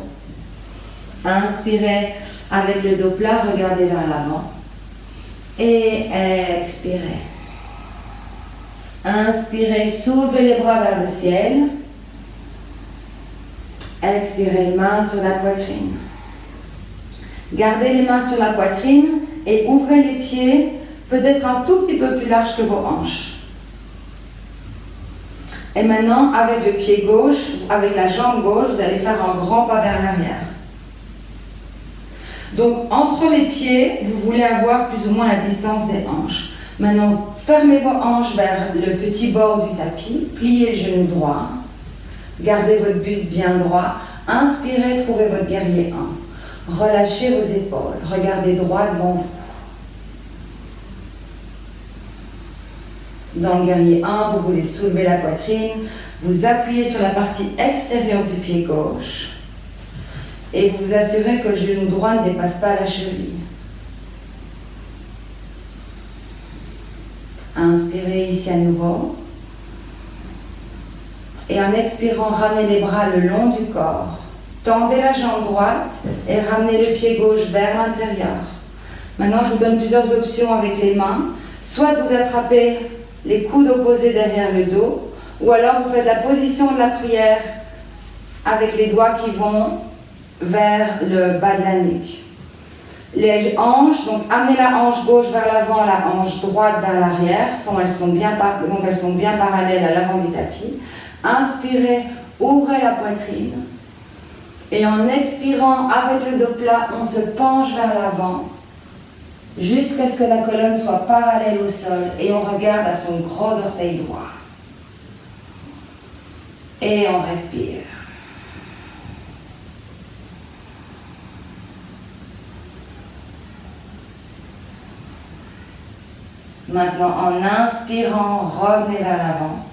Inspirez avec le dos plat, regardez vers l'avant. Et expirez. Inspirez, soulevez les bras vers le ciel. Expirez, mains sur la poitrine. Gardez les mains sur la poitrine et ouvrez les pieds, peut-être un tout petit peu plus large que vos hanches. Et maintenant, avec le pied gauche, avec la jambe gauche, vous allez faire un grand pas vers l'arrière. Donc, entre les pieds, vous voulez avoir plus ou moins la distance des hanches. Maintenant, fermez vos hanches vers le petit bord du tapis, pliez le genou droit, gardez votre buste bien droit, inspirez, trouvez votre guerrier 1. Relâchez vos épaules, regardez droit devant vous. Dans le guerrier 1, vous voulez soulever la poitrine, vous appuyez sur la partie extérieure du pied gauche et vous vous assurez que le genou droit ne dépasse pas la cheville. Inspirez ici à nouveau. Et en expirant, ramenez les bras le long du corps. Tendez la jambe droite et ramenez le pied gauche vers l'intérieur. Maintenant, je vous donne plusieurs options avec les mains. Soit vous attrapez les coudes opposés derrière le dos, ou alors vous faites la position de la prière avec les doigts qui vont vers le bas de la nuque. Les hanches, donc amenez la hanche gauche vers l'avant, la hanche droite vers l'arrière, elles sont bien parallèles à l'avant du tapis. Inspirez, ouvrez la poitrine et en expirant avec le dos plat, on se penche vers l'avant jusqu'à ce que la colonne soit parallèle au sol et on regarde à son gros orteil droit. Et on respire. Maintenant, en inspirant, revenez vers l'avant.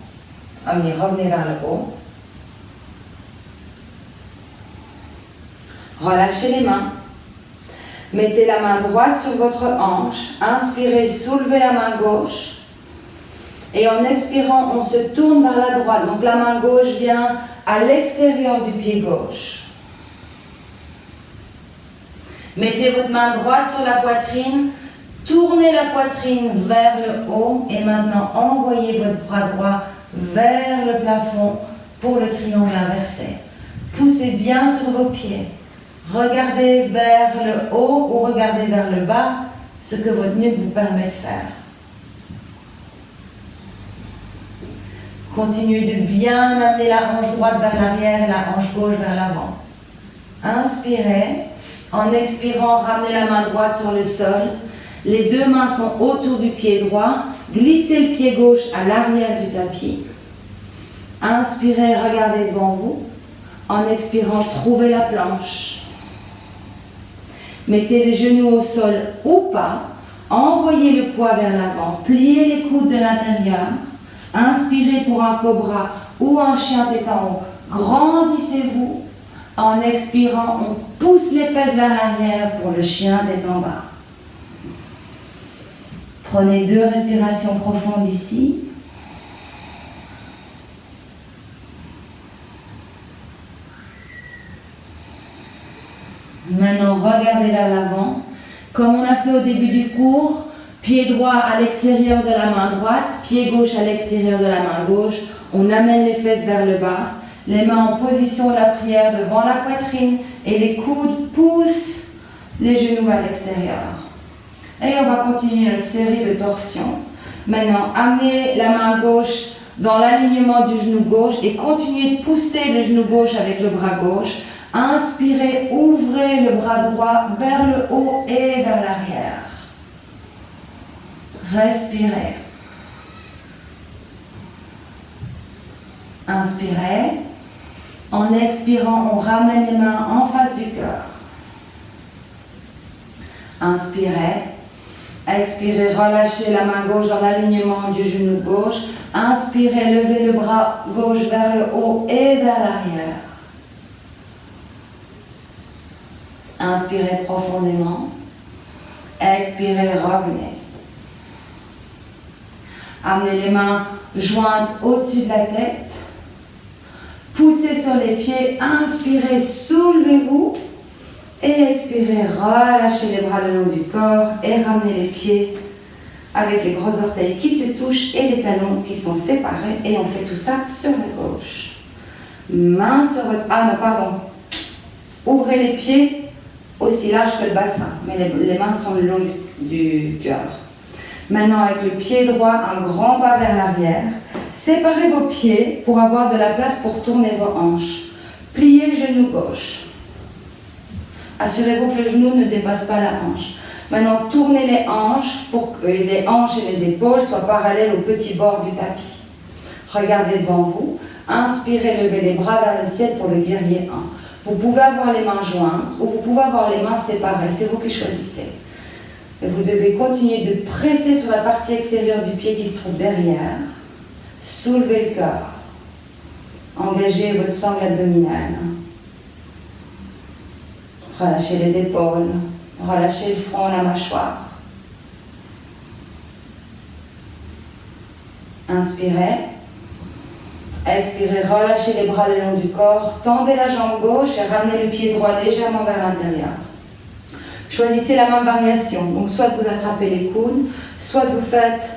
Revenez vers le haut. Relâchez les mains. Mettez la main droite sur votre hanche. Inspirez, soulevez la main gauche. Et en expirant, on se tourne vers la droite. Donc la main gauche vient à l'extérieur du pied gauche. Mettez votre main droite sur la poitrine. Tournez la poitrine vers le haut. Et maintenant, envoyez votre bras droit vers le plafond pour le triangle inversé. Poussez bien sur vos pieds. Regardez vers le haut ou regardez vers le bas, ce que votre nuque vous permet de faire. Continuez de bien amener la hanche droite vers l'arrière et la hanche gauche vers l'avant. Inspirez. En expirant, ramenez la main droite sur le sol. Les deux mains sont autour du pied droit. Glissez le pied gauche à l'arrière du tapis. Inspirez, regardez devant vous. En expirant, trouvez la planche. Mettez les genoux au sol ou pas. Envoyez le poids vers l'avant. Pliez les coudes de l'intérieur. Inspirez pour un cobra ou un chien tête en haut. Grandissez-vous. En expirant, on pousse les fesses vers l'arrière pour le chien tête en bas. Prenez 2 respirations profondes ici. Maintenant, regardez vers l'avant. Comme on a fait au début du cours, pied droit à l'extérieur de la main droite, pied gauche à l'extérieur de la main gauche. On amène les fesses vers le bas. Les mains en position de la prière devant la poitrine et les coudes poussent les genoux à l'extérieur. Et on va continuer notre série de torsions. Maintenant, amenez la main gauche dans l'alignement du genou gauche et continuez de pousser le genou gauche avec le bras gauche. Inspirez, ouvrez le bras droit vers le haut et vers l'arrière. Respirez. Inspirez. En expirant, on ramène les mains en face du cœur. Inspirez. Expirez, relâchez la main gauche dans l'alignement du genou gauche. Inspirez, levez le bras gauche vers le haut et vers l'arrière. Inspirez profondément. Expirez, revenez. Amenez les mains jointes au-dessus de la tête. Poussez sur les pieds. Inspirez, soulevez-vous. Et expirez, relâchez les bras le long du corps et ramenez les pieds avec les gros orteils qui se touchent et les talons qui sont séparés. Et on fait tout ça sur la gauche. Main sur votre... Ouvrez les pieds aussi large que le bassin, mais les mains sont le long du cœur. Maintenant, avec le pied droit, un grand pas vers l'arrière. Séparez vos pieds pour avoir de la place pour tourner vos hanches. Pliez le genou gauche. Assurez-vous que le genou ne dépasse pas la hanche. Maintenant, tournez les hanches pour que les hanches et les épaules soient parallèles au petit bord du tapis. Regardez devant vous. Inspirez, levez les bras vers le ciel pour le guerrier 1. Vous pouvez avoir les mains jointes ou vous pouvez avoir les mains séparées. C'est vous qui choisissez. Et vous devez continuer de presser sur la partie extérieure du pied qui se trouve derrière. Soulevez le cœur. Engagez votre sangle abdominale. Relâchez les épaules. Relâchez le front, la mâchoire. Inspirez. Expirez, relâchez les bras le long du corps. Tendez la jambe gauche et ramenez le pied droit légèrement vers l'intérieur. Choisissez la même variation. Donc soit vous attrapez les coudes, soit vous faites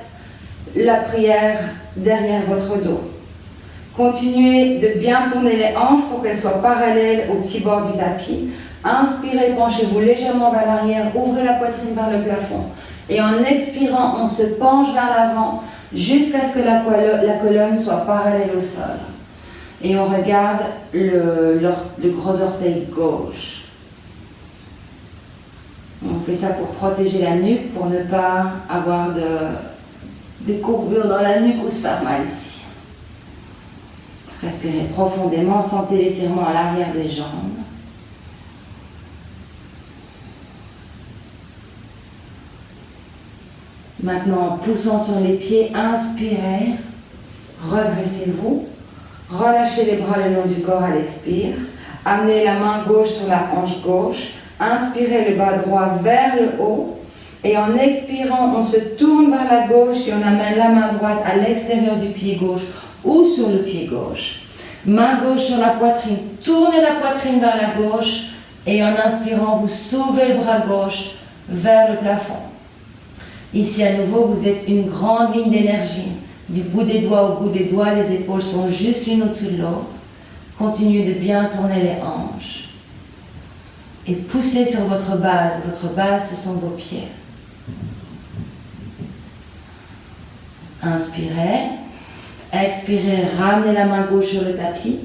la prière derrière votre dos. Continuez de bien tourner les hanches pour qu'elles soient parallèles au petit bord du tapis. Inspirez, penchez-vous légèrement vers l'arrière, ouvrez la poitrine vers le plafond. Et en expirant, on se penche vers l'avant jusqu'à ce que la colonne soit parallèle au sol. Et on regarde le gros orteil gauche. On fait ça pour protéger la nuque, pour ne pas avoir des courbures dans la nuque ou se faire mal ici. Respirez profondément, sentez l'étirement à l'arrière des jambes. Maintenant, en poussant sur les pieds, inspirez, redressez-vous, relâchez les bras le long du corps à l'expire, amenez la main gauche sur la hanche gauche, inspirez le bas droit vers le haut, et en expirant, on se tourne vers la gauche et on amène la main droite à l'extérieur du pied gauche ou sur le pied gauche. Main gauche sur la poitrine, tournez la poitrine vers la gauche, et en inspirant, vous sauvez le bras gauche vers le plafond. Ici, à nouveau, vous êtes une grande ligne d'énergie. Du bout des doigts au bout des doigts, les épaules sont juste l'une au-dessus de l'autre. Continuez de bien tourner les hanches. Et poussez sur votre base. Votre base, ce sont vos pieds. Inspirez. Expirez, ramenez la main gauche sur le tapis.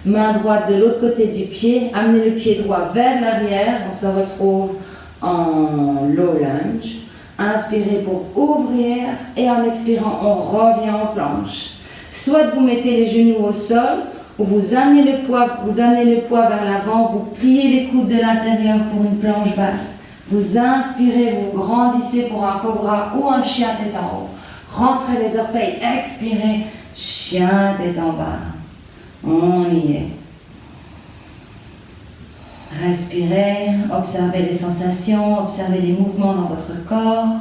Main droite de l'autre côté du pied. Amenez le pied droit vers l'arrière. On se retrouve en low lunge. Inspirez pour ouvrir et en expirant, on revient en planche. Soit vous mettez les genoux au sol ou vous amenez le poids vers l'avant, vous pliez les coudes de l'intérieur pour une planche basse. Vous inspirez, vous grandissez pour un cobra ou un chien tête en haut. Rentrez les orteils, expirez, chien tête en bas. On y est. Respirez, observez les sensations, observez les mouvements dans votre corps.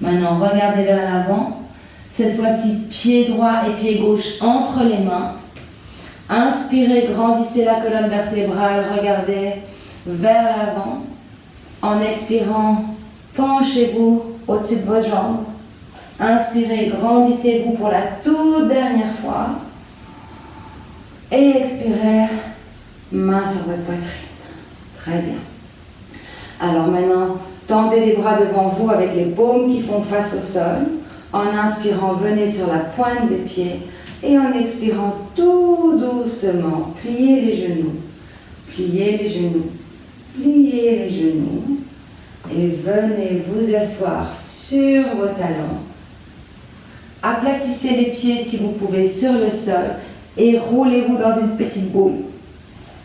Maintenant, regardez vers l'avant. Cette fois-ci, pied droit et pied gauche entre les mains. Inspirez, grandissez la colonne vertébrale, regardez vers l'avant. En expirant, penchez-vous au-dessus de vos jambes. Inspirez, grandissez-vous pour la toute dernière fois. Et expirez, main sur votre poitrine. Très bien. Alors maintenant, tendez les bras devant vous avec les paumes qui font face au sol. En inspirant, venez sur la pointe des pieds. Et en expirant, tout doucement, pliez les genoux. Pliez les genoux. Pliez les genoux. Et venez vous asseoir sur vos talons. Aplatissez les pieds si vous pouvez sur le sol et roulez-vous dans une petite boule.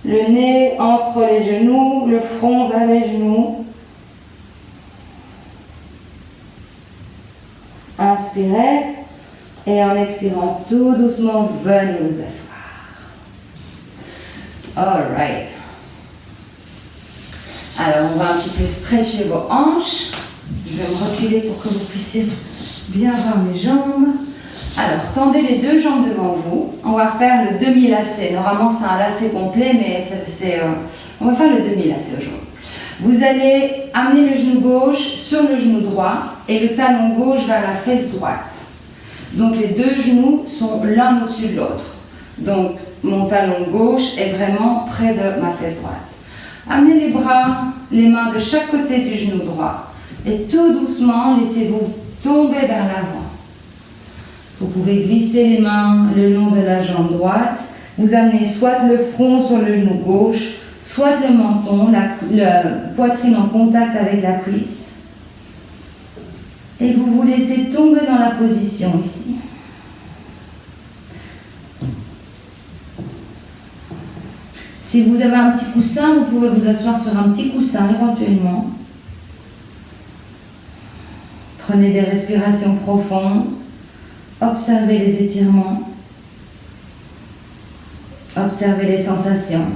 Le nez entre les genoux, le front vers les genoux. Inspirez et en expirant tout doucement, venez vous asseoir. All right. Alors, on va un petit peu stretcher vos hanches. Je vais me reculer pour que vous puissiez bien voir mes jambes. Alors, tendez les deux jambes devant vous. On va faire le demi-lacet. Normalement, c'est un lacet complet, mais on va faire le demi-lacet aujourd'hui. Vous allez amener le genou gauche sur le genou droit et le talon gauche vers la fesse droite. Donc, les deux genoux sont l'un au-dessus de l'autre. Donc, mon talon gauche est vraiment près de ma fesse droite. Amenez les bras les mains de chaque côté du genou droit. Et tout doucement, laissez-vous tomber vers l'avant. Vous pouvez glisser les mains le long de la jambe droite. Vous amenez soit le front sur le genou gauche, soit le menton, la poitrine en contact avec la cuisse. Et vous vous laissez tomber dans la position ici. Si vous avez un petit coussin, vous pouvez vous asseoir sur un petit coussin éventuellement. Prenez des respirations profondes. Observez les étirements. Observez les sensations.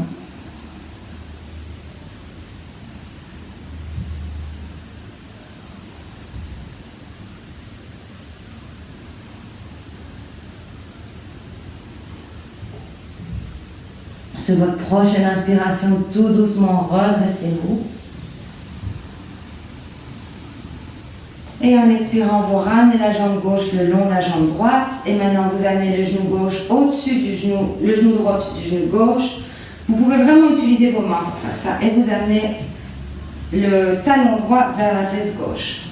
Sur votre prochaine inspiration, tout doucement, redressez-vous. Et en expirant, vous ramenez la jambe gauche le long de la jambe droite. Et maintenant, vous amenez le genou gauche au-dessus du genou, le genou droit au-dessus du genou gauche. Vous pouvez vraiment utiliser vos mains pour faire ça. Et vous amenez le talon droit vers la fesse gauche.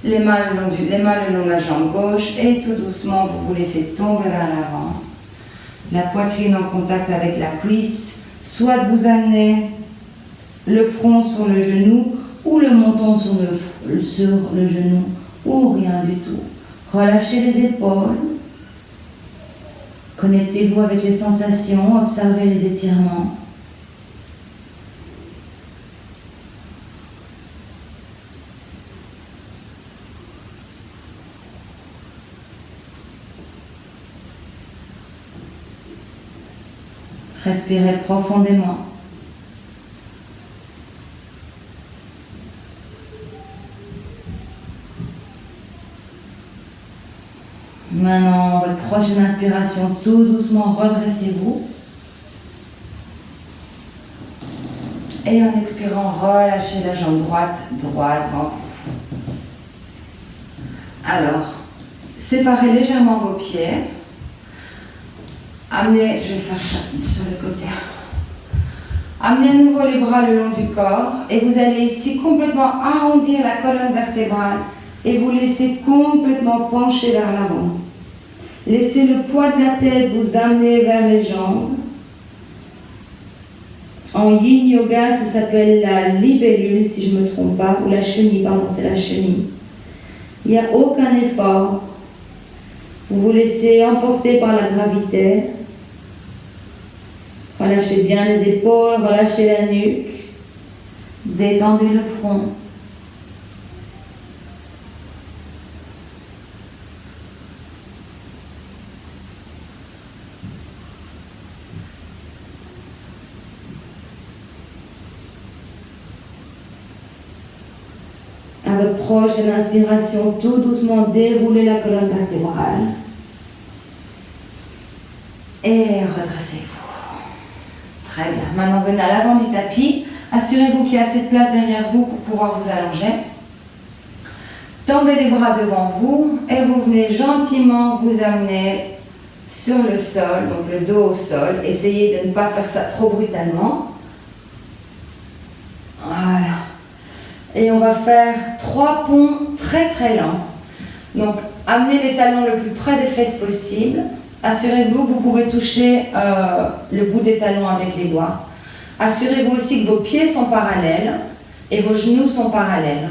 Les mains le long de la jambe gauche. Et tout doucement, vous vous laissez tomber vers l'avant. La poitrine en contact avec la cuisse. Soit vous amenez le front sur le genou, ou le menton sur le genou, ou rien du tout. Relâchez les épaules. Connectez-vous avec les sensations, observez les étirements. Respirez profondément. Maintenant, votre prochaine inspiration, tout doucement, redressez-vous. Et en expirant, relâchez la jambe droite devant vous. Alors, séparez légèrement vos pieds. Amenez, je vais faire ça sur le côté. Amenez à nouveau les bras le long du corps et vous allez ici complètement arrondir la colonne vertébrale et vous laissez complètement pencher vers l'avant. Laissez le poids de la tête vous amener vers les jambes. En yin yoga, ça s'appelle la libellule, si je ne me trompe pas, ou la chenille, pardon, c'est la chenille. Il n'y a aucun effort. Vous vous laissez emporter par la gravité. Relâchez bien les épaules, relâchez la nuque. Détendez le front. À votre prochaine inspiration, tout doucement déroulez la colonne vertébrale. Et redressez-vous. Très bien. Maintenant, venez à l'avant du tapis. Assurez-vous qu'il y a assez de place derrière vous pour pouvoir vous allonger. Tendez les bras devant vous et vous venez gentiment vous amener sur le sol, donc le dos au sol. Essayez de ne pas faire ça trop brutalement. Voilà. Et on va faire 3 ponts très très lents. Donc, amenez les talons le plus près des fesses possible. Assurez-vous que vous pouvez toucher le bout des talons avec les doigts. Assurez-vous aussi que vos pieds sont parallèles et vos genoux sont parallèles.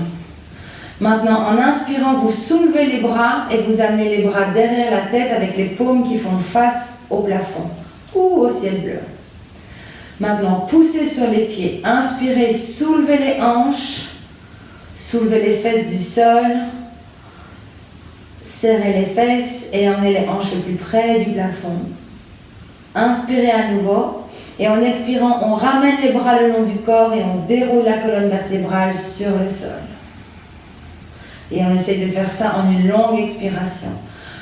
Maintenant, en inspirant, vous soulevez les bras et vous amenez les bras derrière la tête avec les paumes qui font face au plafond ou au ciel bleu. Maintenant, poussez sur les pieds. Inspirez, soulevez les hanches. Soulevez les fesses du sol, serrez les fesses et emmenez les hanches le plus près du plafond. Inspirez à nouveau et en expirant, on ramène les bras le long du corps et on déroule la colonne vertébrale sur le sol. Et on essaye de faire ça en une longue expiration.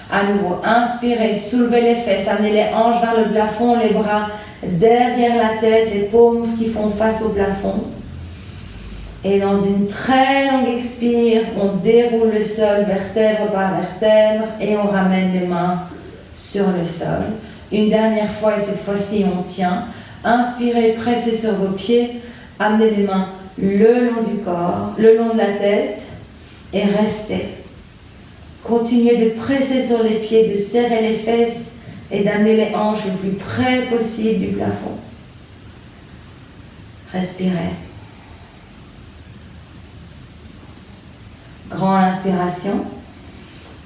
À nouveau, inspirez, soulevez les fesses, amenez les hanches vers le plafond, les bras derrière la tête, les paumes qui font face au plafond. Et dans une très longue expire, on déroule le sol vertèbre par vertèbre et on ramène les mains sur le sol. Une dernière fois et cette fois-ci on tient. Inspirez, pressez sur vos pieds. Amenez les mains le long du corps, le long de la tête et restez. Continuez de presser sur les pieds, de serrer les fesses et d'amener les hanches le plus près possible du plafond. Respirez. Grande inspiration.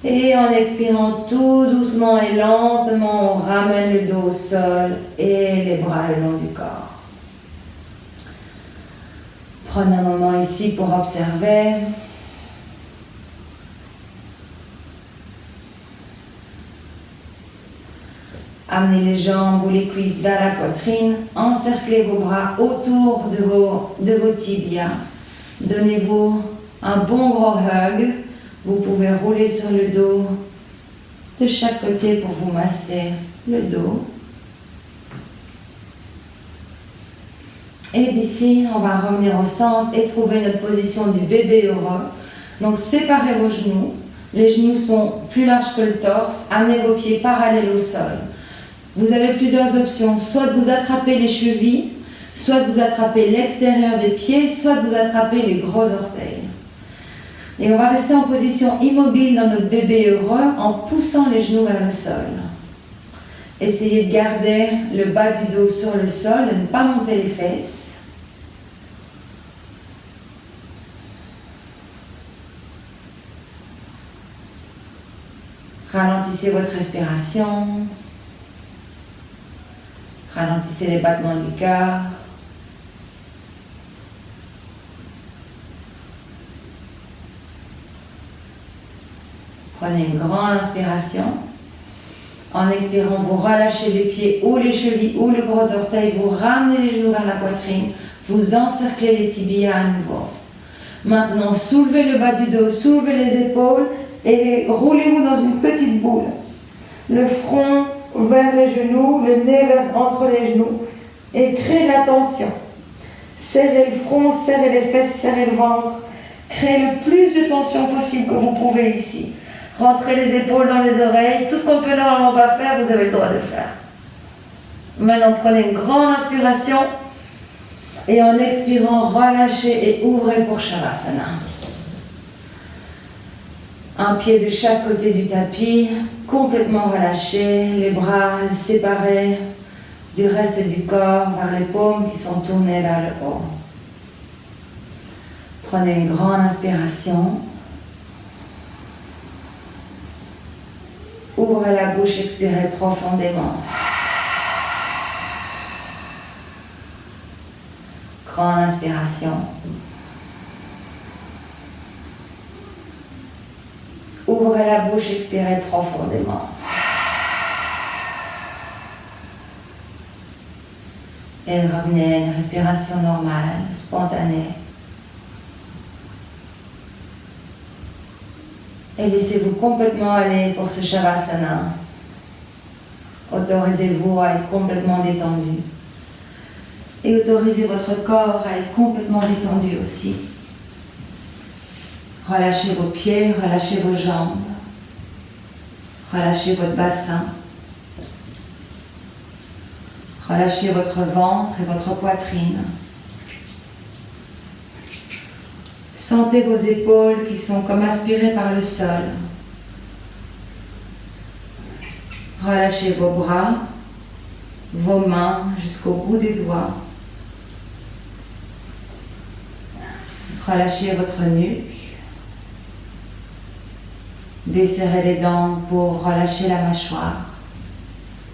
Et en expirant tout doucement et lentement, on ramène le dos au sol et les bras le long du corps. Prenez un moment ici pour observer. Amenez les jambes ou les cuisses vers la poitrine. Encerclez vos bras autour de vos tibias. Donnez-vous un bon gros hug. Vous pouvez rouler sur le dos de chaque côté pour vous masser le dos. Et d'ici, on va revenir au centre et trouver notre position du bébé heureux. Donc séparez vos genoux. Les genoux sont plus larges que le torse. Amenez vos pieds parallèles au sol. Vous avez plusieurs options. Soit de vous attraper les chevilles, soit de vous attraper l'extérieur des pieds, soit de vous attraper les gros orteils. Et on va rester en position immobile dans notre bébé heureux en poussant les genoux vers le sol. Essayez de garder le bas du dos sur le sol, de ne pas monter les fesses. Ralentissez votre respiration. Ralentissez les battements du cœur. Prenez une grande inspiration. En expirant, vous relâchez les pieds ou les chevilles ou le gros orteil. Vous ramenez les genoux vers la poitrine. Vous encerclez les tibias à nouveau. Maintenant, soulevez le bas du dos, soulevez les épaules et roulez-vous dans une petite boule. Le front vers les genoux, le nez entre les genoux et créez la tension. Serrez le front, serrez les fesses, serrez le ventre. Créez le plus de tension possible que vous pouvez ici. Rentrez les épaules dans les oreilles. Tout ce qu'on peut normalement pas faire, vous avez le droit de le faire. Maintenant, prenez une grande inspiration et en expirant, relâchez et ouvrez pour Shavasana. Un pied de chaque côté du tapis, complètement relâché, les bras séparés du reste du corps vers les paumes qui sont tournées vers le haut. Prenez une grande inspiration. Ouvrez la bouche, expirez profondément. Grande inspiration. Ouvrez la bouche, expirez profondément. Et revenez à une respiration normale, spontanée. Et laissez-vous complètement aller pour ce Shavasana. Autorisez-vous à être complètement détendu. Et autorisez votre corps à être complètement détendu aussi. Relâchez vos pieds, relâchez vos jambes. Relâchez votre bassin. Relâchez votre ventre et votre poitrine. Sentez vos épaules qui sont comme aspirées par le sol. Relâchez vos bras, vos mains jusqu'au bout des doigts. Relâchez votre nuque. Desserrez les dents pour relâcher la mâchoire.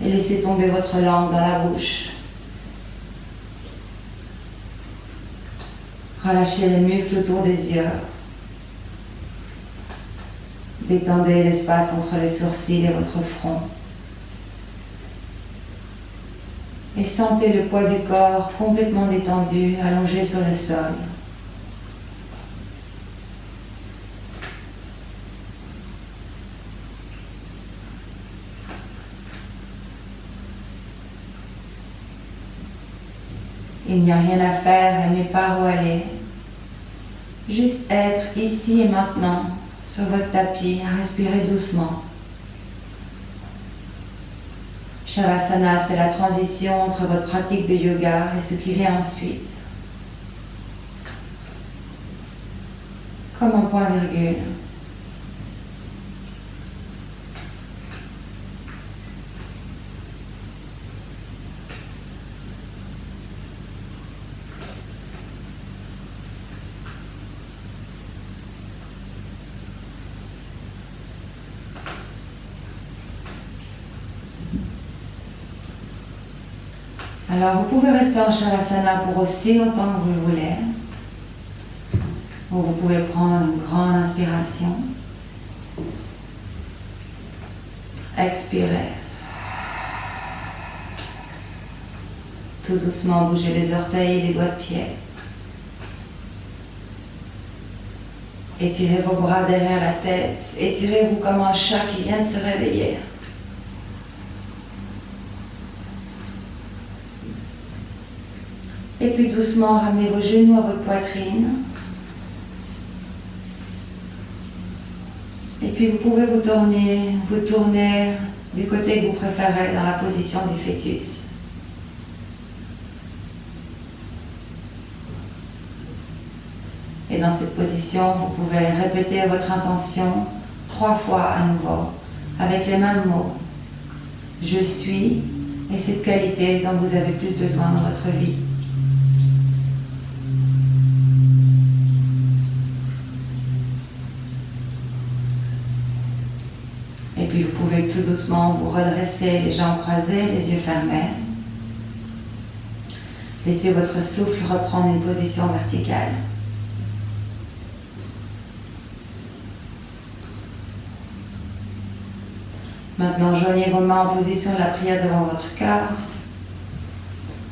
Et laissez tomber votre langue dans la bouche. Relâchez les muscles autour des yeux. Détendez l'espace entre les sourcils et votre front. Et sentez le poids du corps complètement détendu, allongé sur le sol. Il n'y a rien à faire, à nulle part où aller. Juste être ici et maintenant, sur votre tapis, à respirer doucement. Shavasana, c'est la transition entre votre pratique de yoga et ce qui vient ensuite. comme un point-virgule. Alors, vous pouvez rester en Shavasana pour aussi longtemps que vous le voulez. Ou vous pouvez prendre une grande inspiration. Expirez. Tout doucement, bougez les orteils et les doigts de pied. Étirez vos bras derrière la tête. Étirez-vous comme un chat qui vient de se réveiller. Et puis doucement, ramenez vos genoux à votre poitrine. Et puis vous pouvez vous tourner du côté que vous préférez dans la position du fœtus. Et dans cette position, vous pouvez répéter votre intention 3 fois à nouveau, avec les mêmes mots. Je suis, et cette qualité dont vous avez plus besoin dans votre vie. Et puis vous pouvez tout doucement vous redresser, les jambes croisées, les yeux fermés. Laissez votre souffle reprendre une position verticale. Maintenant, joignez vos mains en position de la prière devant votre cœur.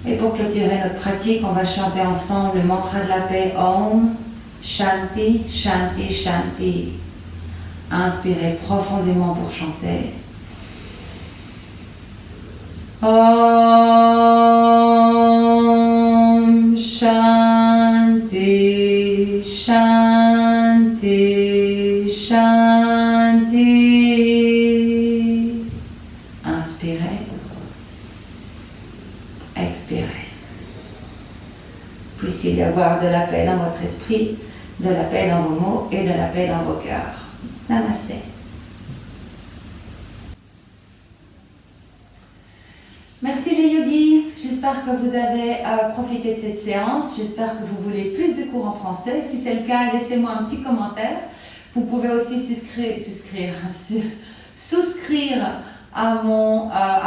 Et pour clôturer notre pratique, on va chanter ensemble le mantra de la paix Om Shanti, Shanti, Shanti. Inspirez profondément pour chanter. Om Shanti, Shanti, Shanti. Inspirez. Expirez. Puisse-t-il y avoir de la paix dans votre esprit, de la paix dans vos mots et de la paix dans vos cœurs. Namaste. Merci les yogis. J'espère que vous avez profité de cette séance. J'espère que vous voulez plus de cours en français. Si c'est le cas, laissez-moi un petit commentaire. Vous pouvez aussi souscrire à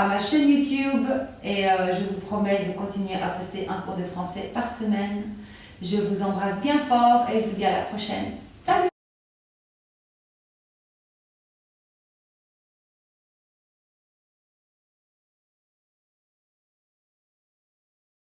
ma chaîne YouTube et je vous promets de continuer à poster un cours de français par semaine. Je vous embrasse bien fort et je vous dis à la prochaine.